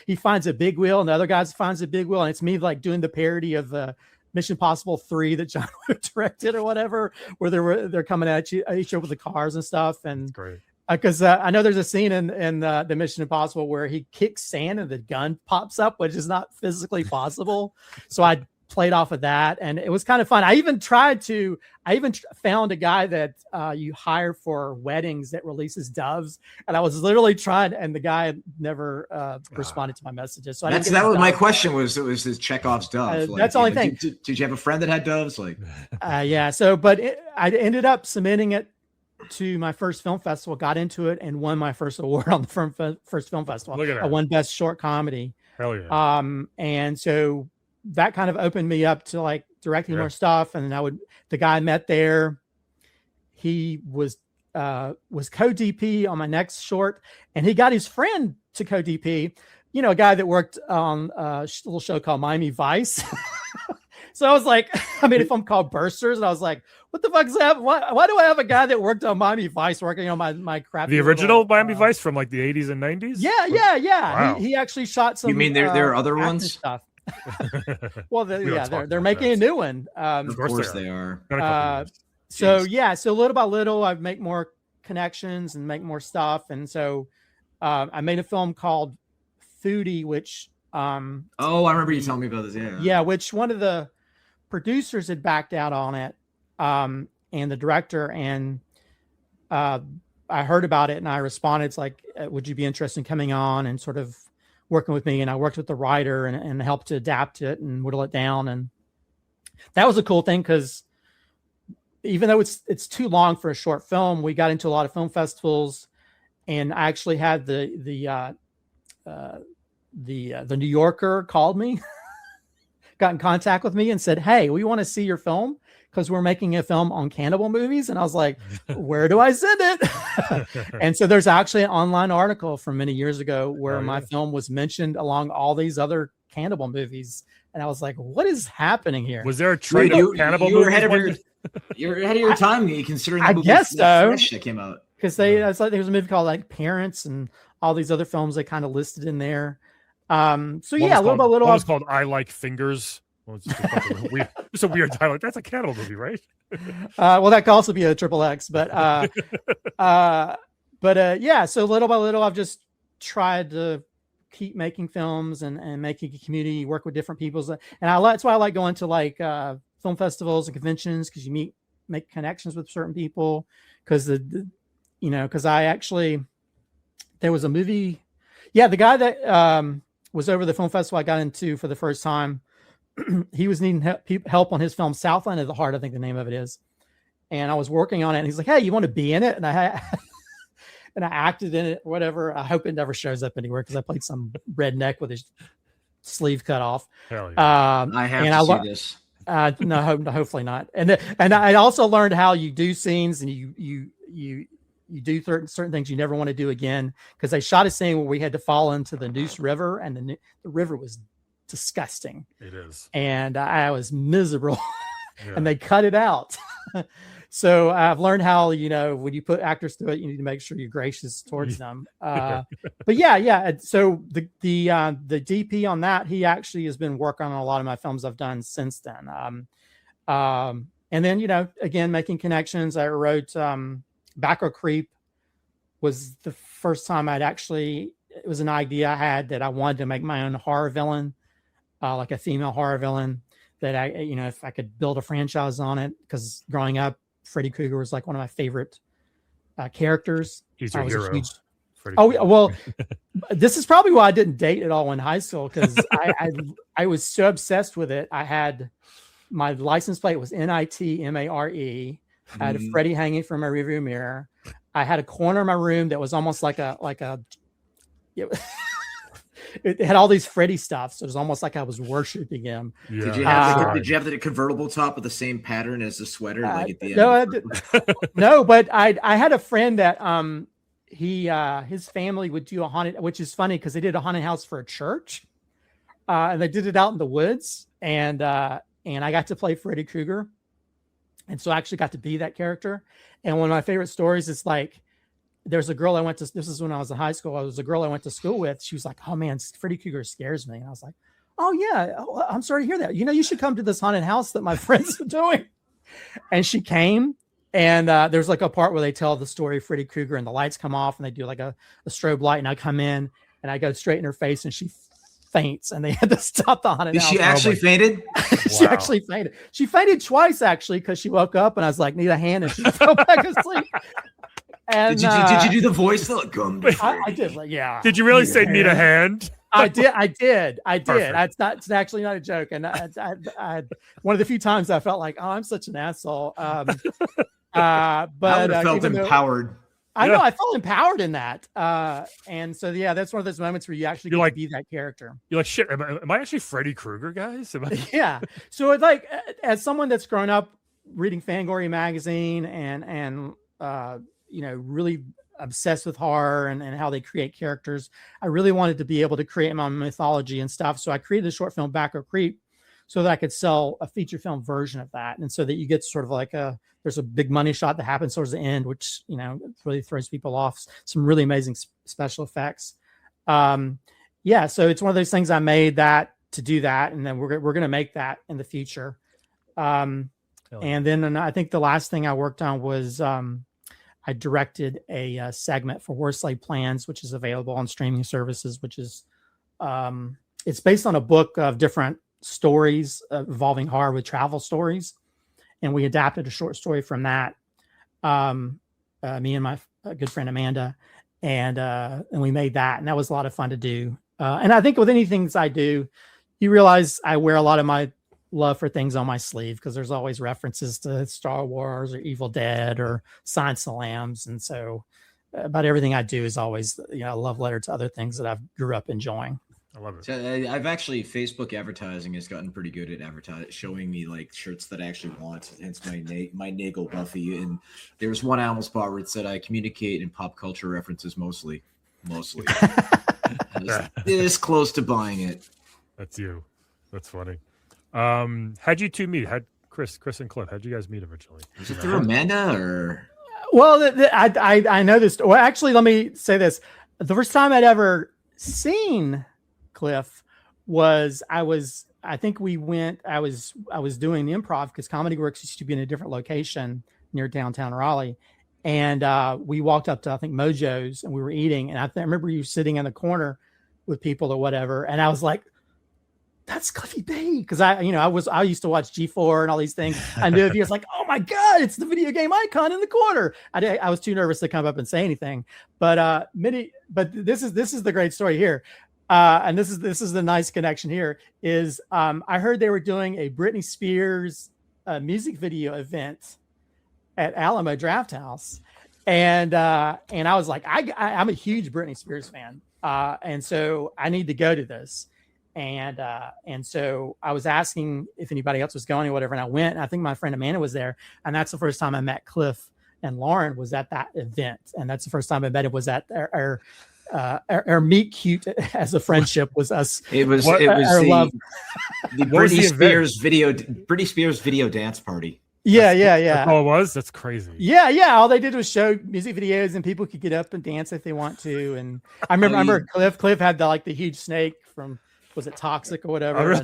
he finds a big wheel, and the other guy finds a big wheel, and it's me doing the parody of Mission Impossible 3 that John directed or whatever, where they're coming at each other with the cars and stuff. And
great.
Because I know there's a scene in the Mission Impossible where he kicks sand and the gun pops up, which is not physically possible. So I played off of that, and it was kind of fun. I even found a guy that you hire for weddings that releases doves, and I was literally trying, and the guy never responded to my messages. So
that was my question. Was his Chekhov's dove?
That's the only thing.
Did you have a friend that had doves? Like,
yeah. So, but I ended up submitting it to my first film festival, got into it, and won my first award on the first film festival.
Look at that.
I won Best Short Comedy.
Hell yeah.
And so that kind of opened me up to like directing more stuff. And then the guy I met there, he was co-DP on my next short, and he got his friend to co-DP, a guy that worked on a little show called Miami Vice. So I was like, I made a film called Bursters, and I was like, what the fuck is that? Why do I have a guy that worked on Miami Vice working on my crappy
The original Miami Vice from like the 80s and 90s?
Yeah.
Wow.
He actually shot some.
You mean there are other ones?
Stuff. Well, they're making a new one.
Of course they are.
So little by little, I make more connections and make more stuff, and so I made a film called Foodie, which
I remember you telling me about this.
Yeah, which one of the producers had backed out on it, and the director, and I heard about it and I responded. It's like, would you be interested in coming on and sort of working with me? And I worked with the writer and helped to adapt it and whittle it down. And that was a cool thing, because even though it's too long for a short film, we got into a lot of film festivals, and I actually had the New Yorker called me, got in contact with me and said, hey, we want to see your film because we're making a film on cannibal movies. And I was like, where do I send it? And so there's actually an online article from many years ago where my film was mentioned along all these other cannibal movies. And I was like, what is happening here?
Was there a trend of cannibal movies?
You're ahead of your time, considering the
movie that
came out.
Because there's a movie called like Parents and all these other films they kind of listed in there. Little by little.
One was called I Like Fingers. Well, it's a weird title. That's a cannibal movie, right?
Well, that could also be a XXX, but so little by little, I've just tried to keep making films and making a community, work with different people, and that's why I like going to like film festivals and conventions, because you make connections with certain people. Because because I actually, there was a movie, the guy that was over the film festival I got into for the first time. He was needing help on his film Southland of the Heart, I think the name of it is. And I was working on it, and he's like, hey, you want to be in it? And I acted in it, whatever. I hope it never shows up anywhere, because I played some redneck with his sleeve cut off.
Hell yeah.
I have to see this.
No, hopefully not. And I also learned how you do scenes, and you do certain things you never want to do again, because they shot a scene where we had to fall into the Neuse River, and the river was disgusting.
It is.
And I was miserable. And they cut it out. So I've learned how, when you put actors through it, you need to make sure you're gracious towards them. But so the DP on that, he actually has been working on a lot of my films I've done since then. And then, again, making connections. I wrote Backrow Creep was the first time it was an idea I had that I wanted to make my own horror villain, like a female horror villain that if I could build a franchise on it, because growing up, Freddy Krueger was like one of my favorite characters.
He's your hero.
Well, this is probably why I didn't date at all in high school, because I was so obsessed with it. I had my license plate was NITMARE. I had a Freddy hanging from my rearview mirror. I had a corner of my room that was almost like it had all these Freddy stuff, so it was almost like I was worshiping him.
Yeah. Did you have the convertible top with the same pattern as the sweater? Like at the end?
No, but I had a friend that his family would do a haunted, which is funny because they did a haunted house for a church, and they did it out in the woods, and I got to play Freddy Krueger, and so I actually got to be that character. And one of my favorite stories is like, there's a girl I went to, this is when I was in high school. There was a girl I went to school with. She was like, oh man, Freddy Krueger scares me. And I was like, oh yeah, I'm sorry to hear that. You should come to this haunted house that my friends are doing. And she came, and there's like a part where they tell the story of Freddy Krueger, and the lights come off, and they do like a strobe light, and I come in and I go straight in her face, and she faints, and they had to stop the haunted house.
She actually fainted?
She actually fainted. She fainted twice, actually, because she woke up and I was like, need a hand, and she fell back asleep. And
did you do the voice though?
I did. Like, yeah.
Did you really say need a hand?
I did.
Perfect.
It's actually not a joke. And I one of the few times I felt like, oh, I'm such an asshole. But
I felt empowered.
I know I felt empowered in that. And so, yeah, that's one of those moments where you actually get to be that character.
You're like, shit, am I actually Freddy Krueger, guys?
Yeah. So it's like, as someone that's grown up reading Fangoria magazine and really obsessed with horror and how they create characters, I really wanted to be able to create my mythology and stuff. So I created a short film, Backer Creep, so that I could sell a feature film version of that. And so that you get sort of like there's a big money shot that happens towards the end, which, really throws people off. Some really amazing special effects. So it's one of those things I made that to do that. And then we're going to make that in the future. And then I think the last thing I worked on was, I directed a segment for Worst Laid Plans, which is available on streaming services, which is, it's based on a book of different stories involving horror with travel stories. And we adapted a short story from that. Me and my good friend Amanda, and we made that, and that was a lot of fun to do. And I think with anything I do, you realize I wear a lot of my love for things on my sleeve, because there's always references to Star Wars or Evil Dead or Silence of the Lambs. And so about everything I do is always, a love letter to other things that I've grew up enjoying.
I love it.
So I've actually, Facebook advertising has gotten pretty good at showing me like shirts that I actually want. Hence my Nagel Buffy. And there was one I almost bought where it said, I communicate in pop culture references mostly. This close to buying it.
That's you. That's funny. How'd you two meet? Chris and Cliff, how'd you guys meet originally?
Was it through Amanda or?
Well, I know this. Well, actually, let me say this. The first time I'd ever seen Cliff was I was doing the Improv, because Comedy Works used to be in a different location near downtown Raleigh. And we walked up to, I think, Mojo's, and we were eating. And I remember you sitting in the corner with people or whatever. And I was like, that's Cliffy B. Because I used to watch G4 and all these things. I knew if he was like, oh my God, it's the video game icon in the corner. I was too nervous to come up and say anything. But this is the great story here. And this is the nice connection here is I heard they were doing a Britney Spears music video event at Alamo Drafthouse. And I was like, I'm a huge Britney Spears fan. And so I need to go to this. And so I was asking if anybody else was going or whatever. And I went, and I think my friend Amanda was there. And that's the first time I met Cliff and Lauren was at that event. And that's the first time I met him was at our meet cute as a friendship was us.
It was the Britney Spears video dance party.
Yeah.
That's all it was? That's crazy.
Yeah. All they did was show music videos, and people could get up and dance if they want to. And I remember Cliff had the huge snake from, was it Toxic or whatever?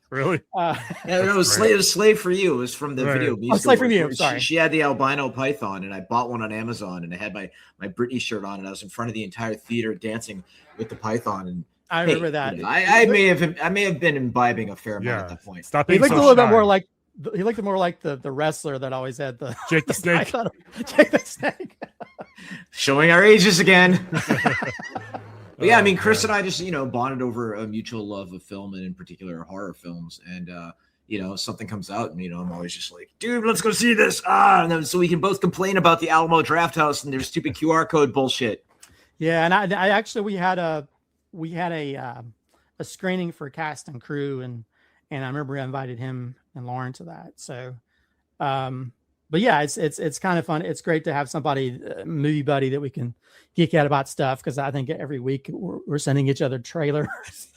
Really?
It was Slave for You. It was from the video.
Slave for You. Sorry.
She had the albino python, and I bought one on Amazon, and I had my Britney shirt on, and I was in front of the entire theater dancing with the python. And
I remember that.
I may have been imbibing a fair amount at that point.
He looked a little bit more like
the wrestler that always had the
Jake the Snake.
Jake the Snake.
Showing our ages again. But yeah, I mean, Chris and I just, bonded over a mutual love of film, and in particular horror films. And, something comes out, and, I'm always just like, dude, let's go see this. And then so we can both complain about the Alamo Drafthouse and their stupid QR code bullshit.
Yeah. And I actually, we had a screening for cast and crew, and I remember I invited him and Lauren to that. So, but yeah, it's kind of fun. It's great to have somebody, movie buddy, that we can geek out about stuff, because I think every week we're sending each other trailers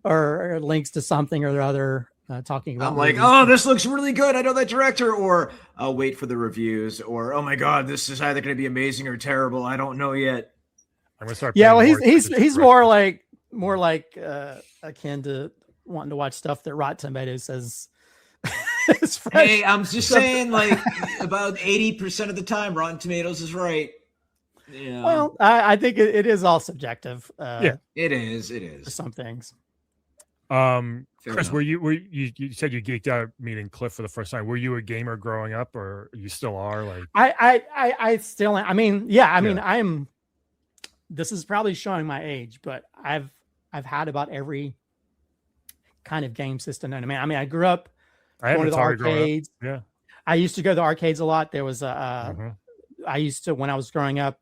or links to something or other, talking about.
I'm like, oh, this looks really good. I know that director. Or I'll wait for the reviews. Or, oh my God, this is either going to be amazing or terrible. I don't know yet.
I'm gonna start.
Yeah, well, he's more like akin to wanting to watch stuff that Rotten Tomatoes says.
Hey, I'm just saying, like, about 80% of the time, Rotten Tomatoes is right. Yeah.
Well, I think it is all subjective.
Yeah, it is. It is
for some things.
Chris, were you said you geeked out meeting Cliff for the first time? Were you a gamer growing up, or you still are? Like,
I still am. I mean, yeah. I mean, I'm. This is probably showing my age, but I've had about every kind of game system. I mean, I grew up going to the arcades.
Yeah,
I used to go to the arcades a lot. There was I used to, when I was growing up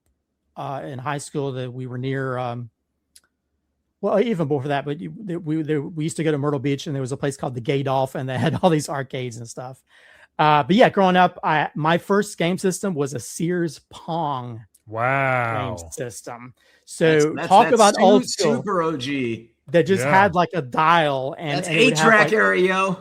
in high school, that we were near. Well, even before that, but we used to go to Myrtle Beach, and there was a place called the Gay Dolph, and they had all these arcades and stuff. But yeah, growing up, my first game system was a Sears Pong.
Wow.
Game system. So talk about old school,
super OG
that just had like a dial, and
that's 8-track area, yo.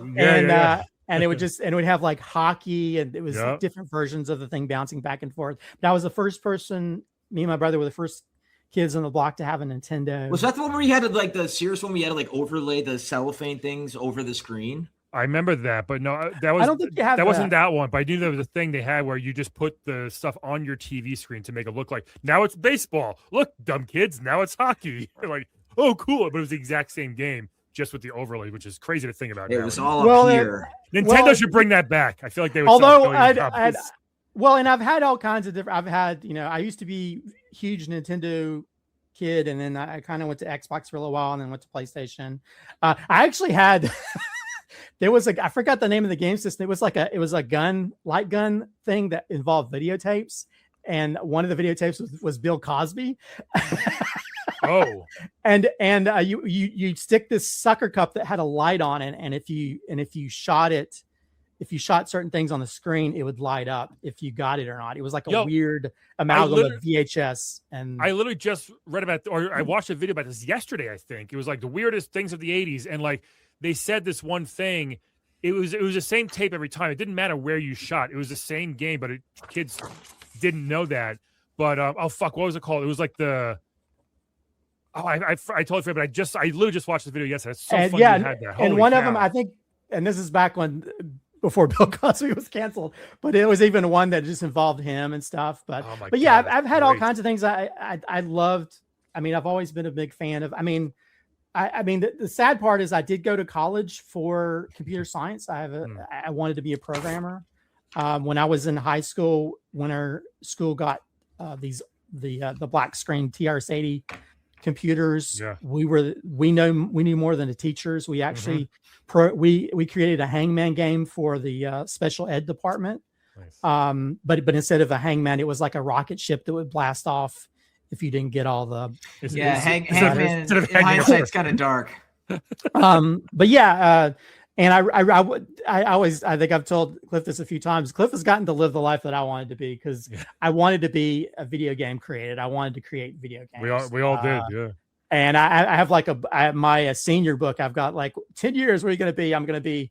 And it would have like hockey, and it was different versions of the thing bouncing back and forth. But I was the first person. Me and my brother were the first kids on the block to have a Nintendo.
Was that the one where you had to, like, the Sears one, we had to like overlay the cellophane things over the screen?
I remember that, but no, that was, I don't think you have that. Wasn't that one, but I knew there was a thing they had where you just put the stuff on your TV screen to make it look like, now it's baseball. Look, dumb kids, now it's hockey. You're like, oh, cool. But it was the exact same game, just with the overlay, which is crazy to think about.
It was all up here.
Nintendo should bring that back. I feel like they would.
Although and I've had all kinds of different. I've had, I used to be huge Nintendo kid, and then I kind of went to Xbox for a little while, and then went to PlayStation. I actually had. There was I forgot the name of the game system. It was a light gun thing that involved videotapes, and one of the videotapes was Bill Cosby.
Oh,
and you stick this sucker cup that had a light on it, and if you shot certain things on the screen, it would light up if you got it or not. It was like a weird amalgam of VHS. And
I literally just read about, or I watched a video about this yesterday. I think it was like the weirdest things of the 80s, and like they said this one thing. It was the same tape every time. It didn't matter where you shot. It was the same game, but kids didn't know that. But oh fuck, what was it called? It was like the. Oh, I totally forgot. But I literally just watched the video yesterday. It's so funny you had that.
And one of them, I think, and this is back before Bill Cosby was canceled, but it was even one that just involved him and stuff. But yeah, I've had all kinds of things I loved. I mean, I've always been a big fan of. I mean, the sad part is I did go to college for computer science. I wanted to be a programmer. When I was in high school, when our school got the black screen TRS-80 computers, we knew more than the teachers. We actually we created a hangman game for the special ed department. Nice. But instead of a hangman, it was like a rocket ship that would blast off if you didn't get all the
hangman. In hindsight's kind of dark.
But yeah, and I think I've told Cliff this a few times. Cliff has gotten to live the life that I wanted to be, because I wanted to be a video game creator. I wanted to create video games.
We all did, yeah.
And I have like my senior book. I've got like 10 years. What are you going to be? I'm going to be.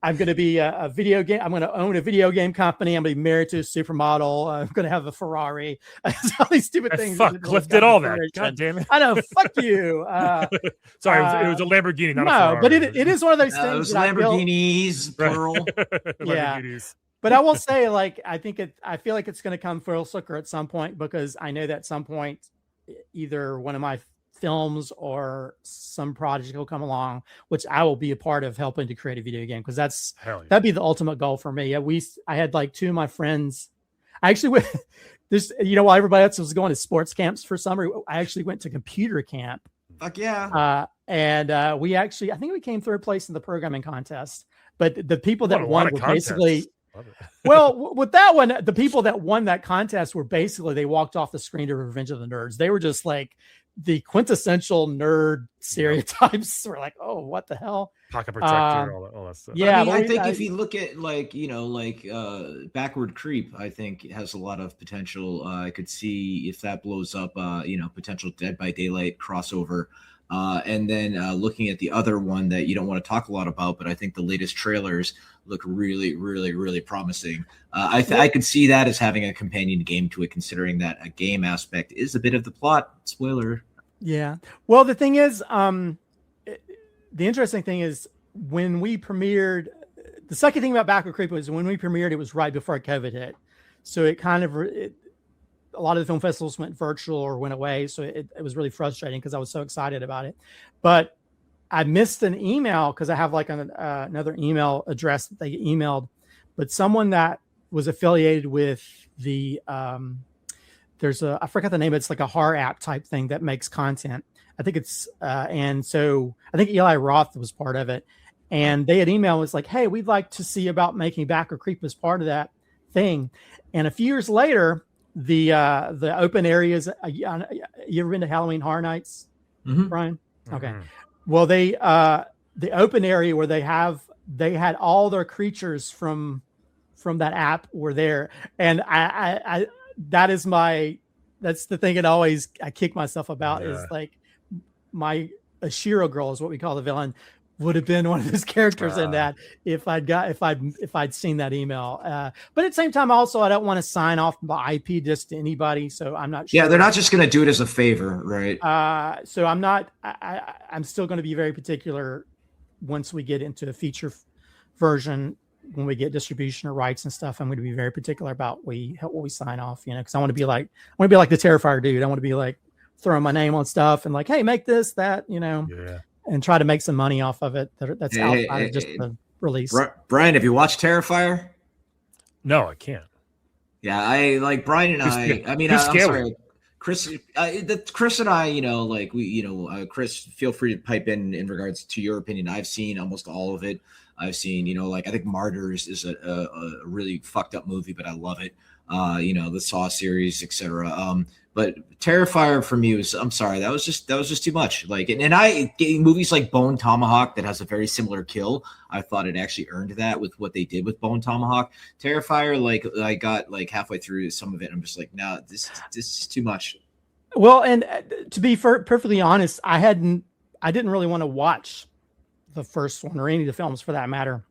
I'm going to be a video game. I'm going to own a video game company. I'm going to be married to a supermodel. I'm going to have a Ferrari. All these stupid things.
Fuck, Cliff did all that. God damn it.
I know. Fuck you.
Sorry, it was a Lamborghini, not a Ferrari.
But it is one of those things.
Those Lamborghinis, plural.
Yeah. But I will say, like, I feel like it's going to come full circle at some point, because I know that at some point, either one of my films or some project will come along, which I will be a part of, helping to create a video game, because that'd be the ultimate goal for me. I had like two of my friends. I actually went this, while everybody else was going to sports camps for summer, I actually went to computer camp.
Fuck yeah.
And we actually, I think we came third place in the programming contest, but the people that won were basically. Well, with that one, the people that won that contest were basically, they walked off the screen to Revenge of the Nerds. They were just like the quintessential nerd stereotypes. We're like, oh, what the hell?
Pocket protector, all that stuff.
Yeah,
I think if you look at Backward Creep, I think it has a lot of potential. I could see if that blows up, potential Dead by Daylight crossover. And then looking at the other one that you don't want to talk a lot about, but I think the latest trailers look really, really, really promising. I could see that as having a companion game to it, considering that a game aspect is a bit of the plot. Spoiler.
Yeah. Well, the thing is, the interesting thing is, when we premiered, the second thing about Backward Creep was when we premiered, it was right before COVID hit. So it kind of, a lot of the film festivals went virtual or went away. So it was really frustrating because I was so excited about it. But I missed an email because I have like another email address that they emailed, but someone that was affiliated with the, I forgot the name. It's like a horror app type thing that makes content. I think it's, and so I think Eli Roth was part of it. And they had emailed was like, hey, we'd like to see about making Backer Creep as part of that thing. And a few years later, the open areas, you ever been to Halloween Horror Nights, Brian? Okay. Mm-hmm. Well, the open area where they had all their creatures from that app were there. And I that's the thing I kick myself about is like my Ashiro girl is what we call the villain would have been one of those characters in that if I'd seen that email. But at the same time, also, I don't want to sign off my IP just to anybody. So I'm not sure.
Yeah, they're not just going to do it as a favor, right?
So I'm not, I'm still going to be very particular once we get into a feature version, when we get distribution or rights and stuff. I'm going to be very particular about what we sign off, because I want to be like the Terrifier dude. I want to be like throwing my name on stuff and like, hey, make this, that, and try to make some money off of it. That's outside of just the release.
Brian, have you watched Terrifier?
No, I can't.
Yeah, I like Brian and I'm sorry, Chris. Chris and I, Chris, feel free to pipe in regards to your opinion. I've seen almost all of it. I've seen, I think Martyrs is a really fucked up movie, but I love it. The Saw series, etc. But Terrifier for me was, I'm sorry, that was just too much. Like, and I movies like Bone Tomahawk that has a very similar kill. I thought it actually earned that with what they did with Bone Tomahawk. Terrifier, like I got like halfway through some of it, and I'm just like, no, this is too much.
Well, and to be perfectly honest, I didn't really want to watch the first one or any of the films for that matter,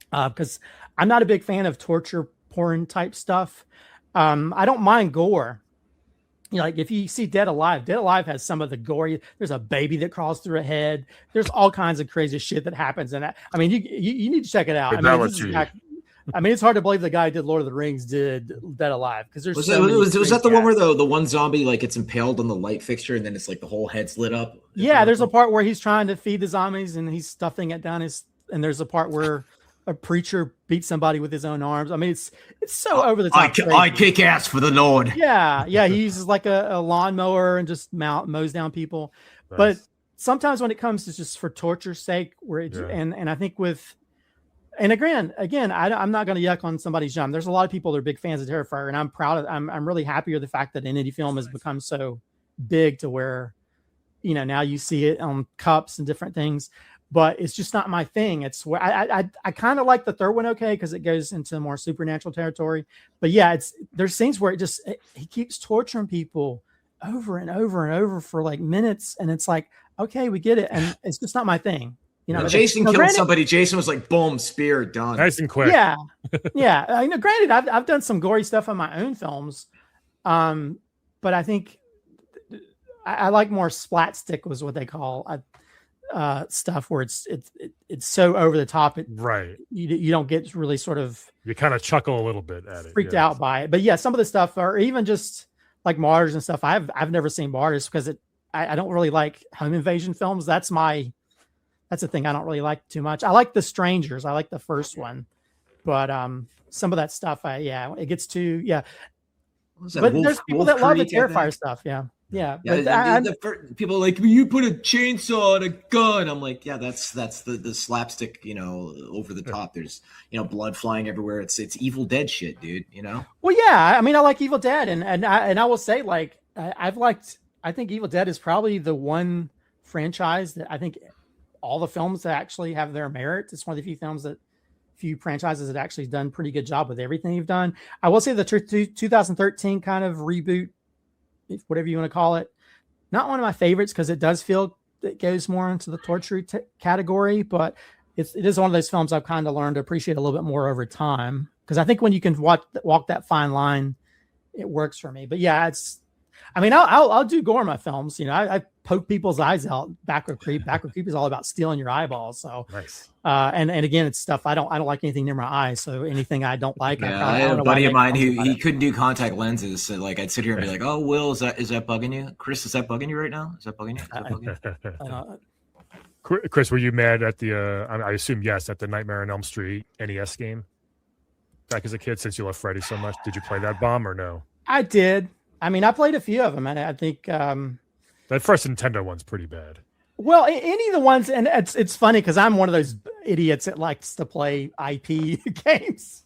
because I'm not a big fan of torture porn type stuff. I don't mind gore. Like if you see Dead Alive has some of the gory. There's a baby that crawls through a head. There's all kinds of crazy shit that happens in that. I mean, you need to check it out. I mean, it's hard to believe the guy who did Lord of the Rings did Dead Alive, because there's
was that the one where the one zombie like gets impaled on the light fixture and then it's like the whole head's lit up?
Yeah, there's a part where he's trying to feed the zombies and he's stuffing it down and there's a part where a preacher beats somebody with his own arms. I mean, it's so over the top.
I kick ass for the Lord.
Yeah. He uses like a lawnmower and just mows down people. Nice. But sometimes when it comes to just for torture's sake, and I think again, I'm not going to yuck on somebody's jump. There's a lot of people that are big fans of Terrifier, and I'm proud of. I'm really happy with the fact that an indie film has become so big to where, now you see it on cups and different things. But it's just not my thing. It's where I kind of like the third one, okay, because it goes into more supernatural territory. But yeah, there's scenes where he keeps torturing people over and over and over for like minutes, and it's like, okay, we get it, and it's just not my thing.
Jason killed somebody. Jason was like, boom, spear, done.
Nice and quick.
Yeah. Granted, I've done some gory stuff on my own films, but I think I like more splat stick was what they call stuff where it's so over the top.
Right.
You don't get really sort of.
You kind of chuckle a little bit at it.
Freaked out by it, but yeah, some of the stuff, or even just like Martyrs and stuff. I've never seen Martyrs because I don't really like home invasion films. That's a thing I don't really like too much. I like The Strangers. I like the first one, but some of that stuff, it gets too But there's people that love the Terrifier stuff. Yeah.
People are like, you put a chainsaw on a gun. I'm like, yeah, that's the slapstick, over the top. There's blood flying everywhere. It's Evil Dead shit, dude.
Well, yeah. I mean, I like Evil Dead, and I will say, like, I think Evil Dead is probably the one franchise that I think all the films that actually have their merit. It's one of the few franchises that actually done pretty good job with everything you've done. I will say the 2013 kind of reboot, whatever you want to call it, not one of my favorites because it does feel it goes more into the torture category, but it is one of those films I've kind of learned to appreciate a little bit more over time, because I think when you can walk that fine line, it works for me. But yeah, I'll do gore in my films. poke people's eyes out. Backward creep is all about stealing your eyeballs. So
nice.
And again, it's stuff I don't like anything near my eyes. So anything I don't like,
yeah, I had a buddy of mine who he couldn't do contact lenses. So like I'd sit here and be like, "Oh, Will, is that bugging you? Chris, is that bugging you right now? Is that bugging you?"
Chris, were you mad at the? I assume yes, at the Nightmare on Elm Street NES game back as a kid. Since you love Freddy so much, did you play that bomb or no?
I did. I mean, I played a few of them, and I think
that first Nintendo one's pretty bad.
Well, any of the ones, and it's funny because I'm one of those idiots that likes to play IP games.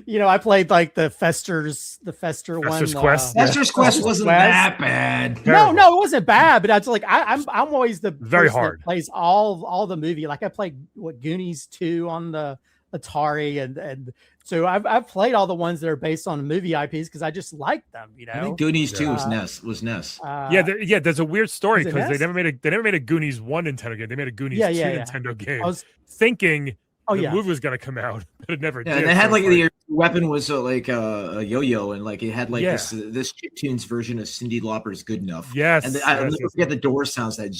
You know, I played like the Fester one.
Quest. Fester's Quest wasn't that bad.
No, it wasn't bad, but I was like, I'm always the
very hard
that plays all the movie. Like I played Goonies 2 on the Atari, and so I've played all the ones that are based on movie IPs because I just like them. You know,
I think Goonies 2 was NES.
Yeah. There's a weird story because they never made a Goonies 1 Nintendo game. They made a Goonies 2 Nintendo game. I was thinking the movie was going to come out, but it never did.
And they had like the weapon was like a yo-yo, and like it had like this chiptunes version of Cyndi Lauper's "Good Enough."
Yes,
and I'll never forget the door sounds that.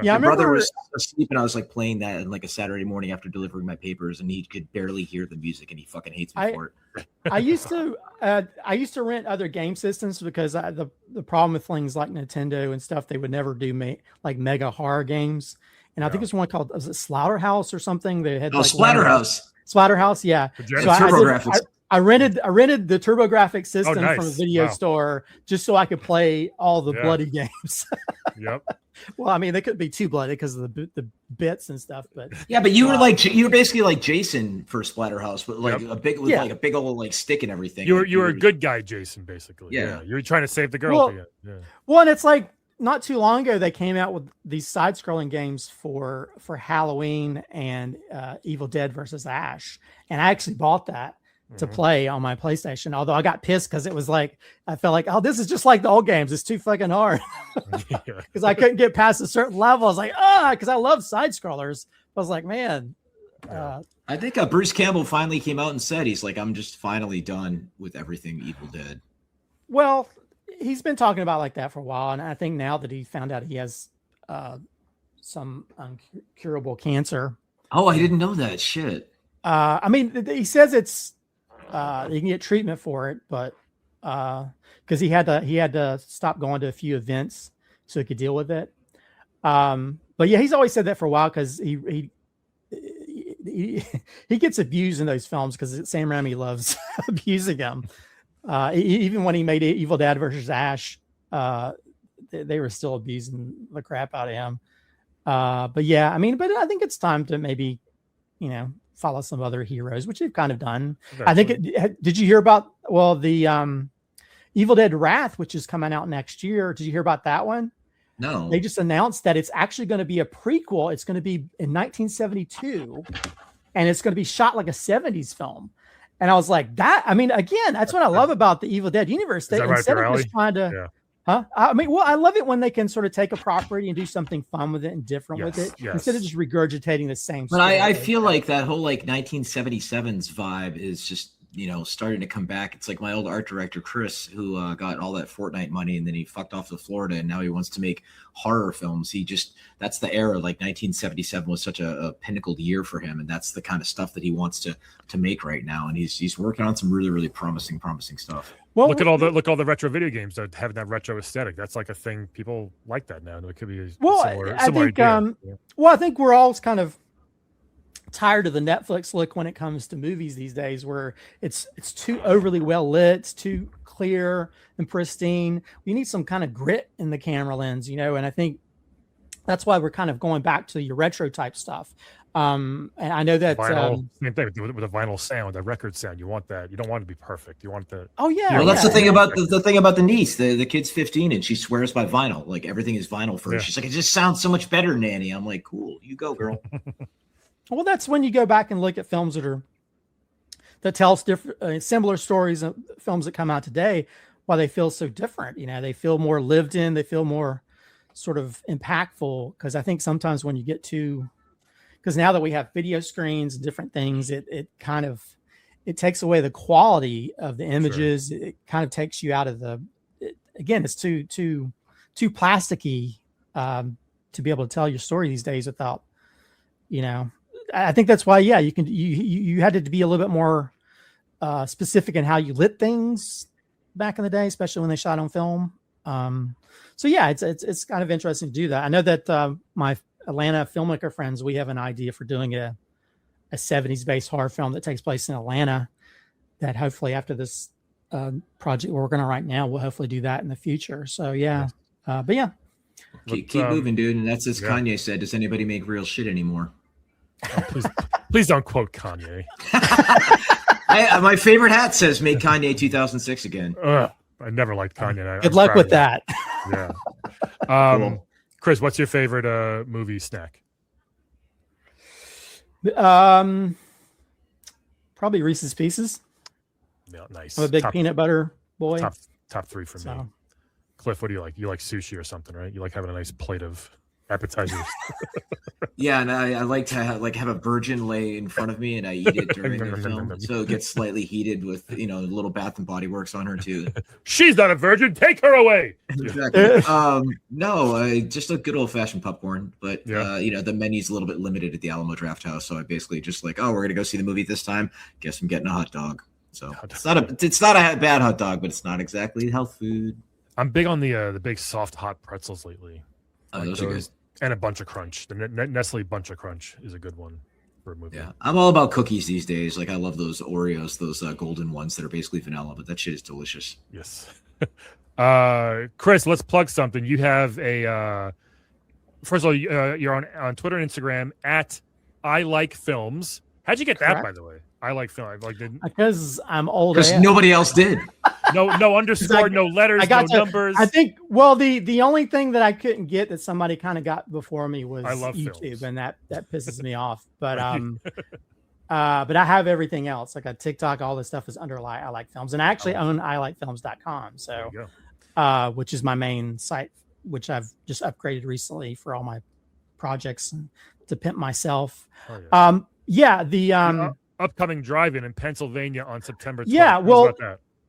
My
brother was asleep, and I was like playing that on like a Saturday morning after delivering my papers, and he could barely hear the music, and he fucking hates me for it.
I used to rent other game systems because the problem with things like Nintendo and stuff, they would never do like mega horror games. And I think it's one called, was it Slaughterhouse or something? They had Splatterhouse, yeah. So I rented the TurboGrafx system from a video store just so I could play all the bloody games.
Yep.
Well, I mean, they could be too bloody because of the bits and stuff, but
but you were basically like Jason for Splatterhouse, but like a big old like stick and everything.
You were a good guy, Jason, basically. Yeah. You were trying to save the girl again. Yeah.
Well, and it's like not too long ago they came out with these side-scrolling games for Halloween and Evil Dead versus Ash, and I actually bought that to play on my PlayStation. Although I got pissed because it was like I felt like, oh, this is just like the old games. It's too fucking hard because I couldn't get past a certain level. I was like, because I love side-scrollers. I was like, man.
I think Bruce Campbell finally came out and said he's like, I'm just finally done with everything Evil Dead.
Well, he's been talking about like that for a while, and I think now that he found out he has some uncurable cancer.
Oh, I didn't know that. Shit.
I mean, he says it's you can get treatment for it, but because he had to stop going to a few events so he could deal with it. But yeah, he's always said that for a while because he gets abused in those films because Sam Raimi loves abusing him. Even when he made Evil Dead versus Ash, they were still abusing the crap out of him. But yeah, I mean, but I think it's time to maybe, follow some other heroes, which they've kind of done. I think. Did you hear about the Evil Dead Wrath, which is coming out next year? Did you hear about that one?
No.
They just announced that it's actually going to be a prequel. It's going to be in 1972, and it's going to be shot like a 70s film. And I was like, that. I mean, again, that's what I love about the Evil Dead universe. They instead of just trying to. I mean, well, I love it when they can sort of take a property and do something fun with it and different with it instead of just regurgitating the same
story. But I feel like that whole like 1977's vibe is just, starting to come back. It's like my old art director, Chris, who got all that Fortnite money and then he fucked off to Florida and now he wants to make horror films. That's the era. Like 1977 was such a pinnacled year for him. And that's the kind of stuff that he wants to make right now. And he's working on some really, really promising stuff.
Well, look at all the retro video games that have that retro aesthetic. That's like a thing. People like that now. It could be similar idea.
I think we're all kind of tired of the Netflix look when it comes to movies these days, where it's too overly well lit, it's too clear and pristine. We need some kind of grit in the camera lens, and I think that's why we're kind of going back to your retro type stuff. And I know that
vinyl, same thing with a vinyl sound, a record sound. You want that. You don't want it to be perfect. You want the.
Oh yeah.
Well, that's the thing about the thing about the niece. The kid's 15 and she swears by vinyl. Like everything is vinyl for her. She's like, it just sounds so much better, Nanny. I'm like, cool. You go, girl.
Well, that's when you go back and look at films that tells different, similar stories of films that come out today. Why they feel so different. They feel more lived in. They feel more sort of impactful. Because I think sometimes when you get to because now that we have video screens and different things, it kind of takes away the quality of the images. Sure. It kind of takes you out of again, it's too too plasticky to be able to tell your story these days without, I think that's why, you had to be a little bit more specific in how you lit things back in the day, especially when they shot on film. So yeah, it's kind of interesting to do that. I know that my Atlanta filmmaker friends, we have an idea for doing a 70s based horror film that takes place in Atlanta, that hopefully after this project we're working on right now, we'll hopefully do that in the future. So yeah. But yeah.
Keep moving, dude. And that's as Kanye said, does anybody make real shit anymore?
Oh, please don't quote Kanye.
My favorite hat says "Make Kanye 2006 again."
I never liked Kanye.
Good luck with that.
Yeah. Cool. Chris, what's your favorite movie snack?
Probably Reese's Pieces.
Yeah, nice.
I'm a big peanut butter boy.
Top three for me. Cliff, what do you like? You like sushi or something, right? You like having a nice plate of appetizers.
Yeah, and I like to have a virgin lay in front of me, and I eat it during the film, so it gets slightly heated with a little Bath and Body Works on her too.
She's not a virgin. Take her away.
Exactly. No, just a good old fashioned popcorn. But the menu's a little bit limited at the Alamo Draft House, so I basically just we're gonna go see the movie this time. Guess I'm getting a hot dog. So it's not a bad hot dog, but it's not exactly health food.
I'm big on the big soft hot pretzels lately.
Those are good.
And a Bunch of Crunch. The Nestle Bunch of Crunch is a good one for a movie.
Yeah, I'm all about cookies these days. Like I love those Oreos, those golden ones that are basically vanilla, but that shit is delicious.
Yes. Chris, let's plug something. You have first of all, you're on Twitter and Instagram at I Like Films. How'd you get that, by the way? I like film.
Because I'm old.
Because nobody else did.
No underscore, no letters, no numbers.
I think. Well, the only thing that I couldn't get that somebody kind of got before me was YouTube, films. And that pisses me off. But but I have everything else. Like a TikTok, all this stuff is under I Like Films, and I actually own ilikefilms.com. So, which is my main site, which I've just upgraded recently for all my projects to pimp myself. Oh, yeah.
Upcoming drive-in in Pennsylvania on September 12th.
Yeah, well,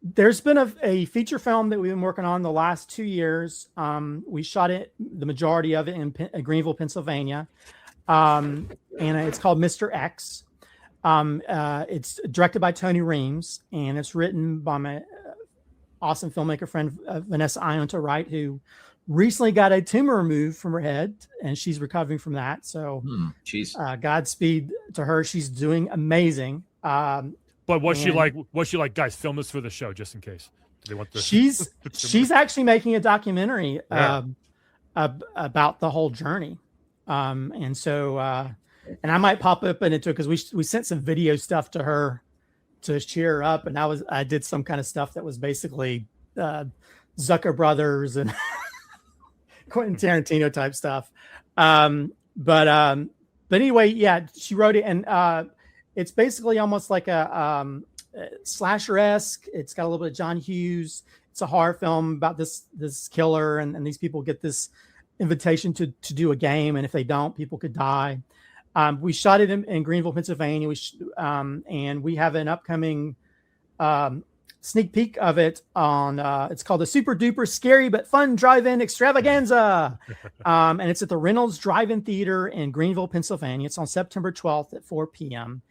there's been a feature film that we've been working on the last 2 years. We shot it, the majority of it in Greenville, Pennsylvania, and it's called Mr. X. It's directed by Tony Reams, and it's written by my awesome filmmaker friend Vanessa Ionta Wright, who recently got a tumor removed from her head, and she's recovering from that. So, Godspeed to her. She's doing amazing.
But what's she like? Guys, film this for the show, just in case they want.
She's actually making a documentary about the whole journey, and so and I might pop up into it because we sent some video stuff to her to cheer her up, and I did some kind of stuff that was basically Zucker Brothers and Quentin Tarantino type stuff. But anyway, yeah, she wrote it, and it's basically almost like a slasher-esque. It's got a little bit of John Hughes. It's a horror film about this killer, and these people get this invitation to do a game, and if they don't, people could die. We shot it in Greenville, Pennsylvania. And we have an upcoming sneak peek of it on it's called the Super Duper Scary But Fun Drive-In Extravaganza, and it's at the Reynolds Drive-In Theater in Greenville, Pennsylvania. It's on September 12th at 4 p.m.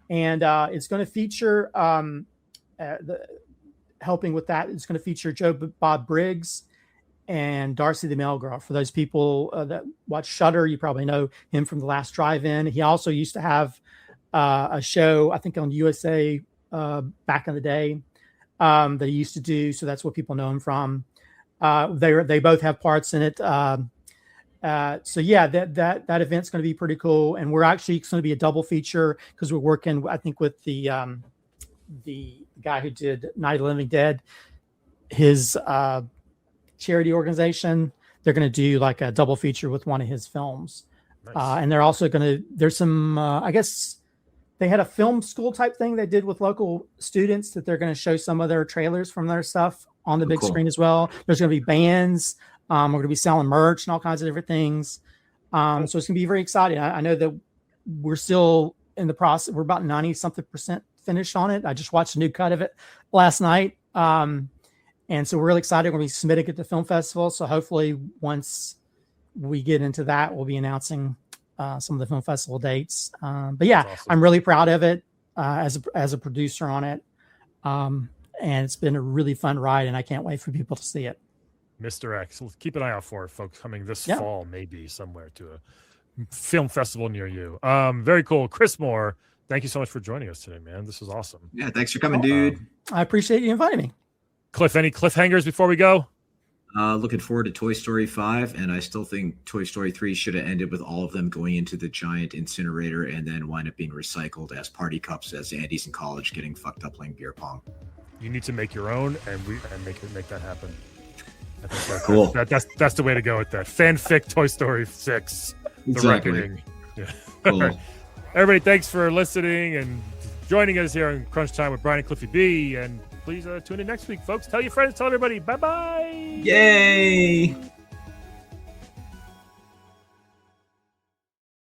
and it's going to feature helping with that, it's going to feature Joe Bob Briggs and Darcy the Mail Girl. For those people that watch Shudder, you probably know him from The Last Drive-In. He also used to have a show, I think, on USA back in the day, that he used to do. So that's what people know him from. They both have parts in it. So yeah, that event's going to be pretty cool. And we're actually going to be a double feature because we're working, I think, with the guy who did Night of the Living Dead, his charity organization. They're going to do like a double feature with one of his films. Nice. And they're also going to, there's some, I guess they had a film school type thing they did with local students that they're going to show some of their trailers from their stuff on the big screen as well. There's going to be bands. We're going to be selling merch and all kinds of different things. So it's going to be very exciting. I know that we're still in the process. We're about 90-something% finished on it. I just watched a new cut of it last night. And And so we're really excited when we submit it at the film festival. So hopefully once we get into that, we'll be announcing some of the film festival dates. But yeah, awesome. I'm really proud of it as a producer on it. And it's been a really fun ride, and I can't wait for people to see it.
Mr. X. We'll keep an eye out for it, folks, coming this fall, maybe somewhere to a film festival near you. Very cool. Chris Moore, thank you so much for joining us today, man. This was awesome.
Yeah, thanks for coming, dude.
I appreciate you inviting me.
Cliff, any cliffhangers before we go?
Looking forward to Toy Story 5, and I still think Toy Story 3 should have ended with all of them going into the giant incinerator and then wind up being recycled as party cups as Andy's in college getting fucked up playing beer pong.
You need to make your own and make that happen. I think that's
cool.
That's the way to go with that. Fanfic Toy Story 6.
Exactly.
Yeah.
Cool.
Right. Everybody, thanks for listening and joining us here on Crunch Time with Brian and Cliffy B. And please tune in next week, folks. Tell your friends, tell everybody. Bye-bye.
Yay.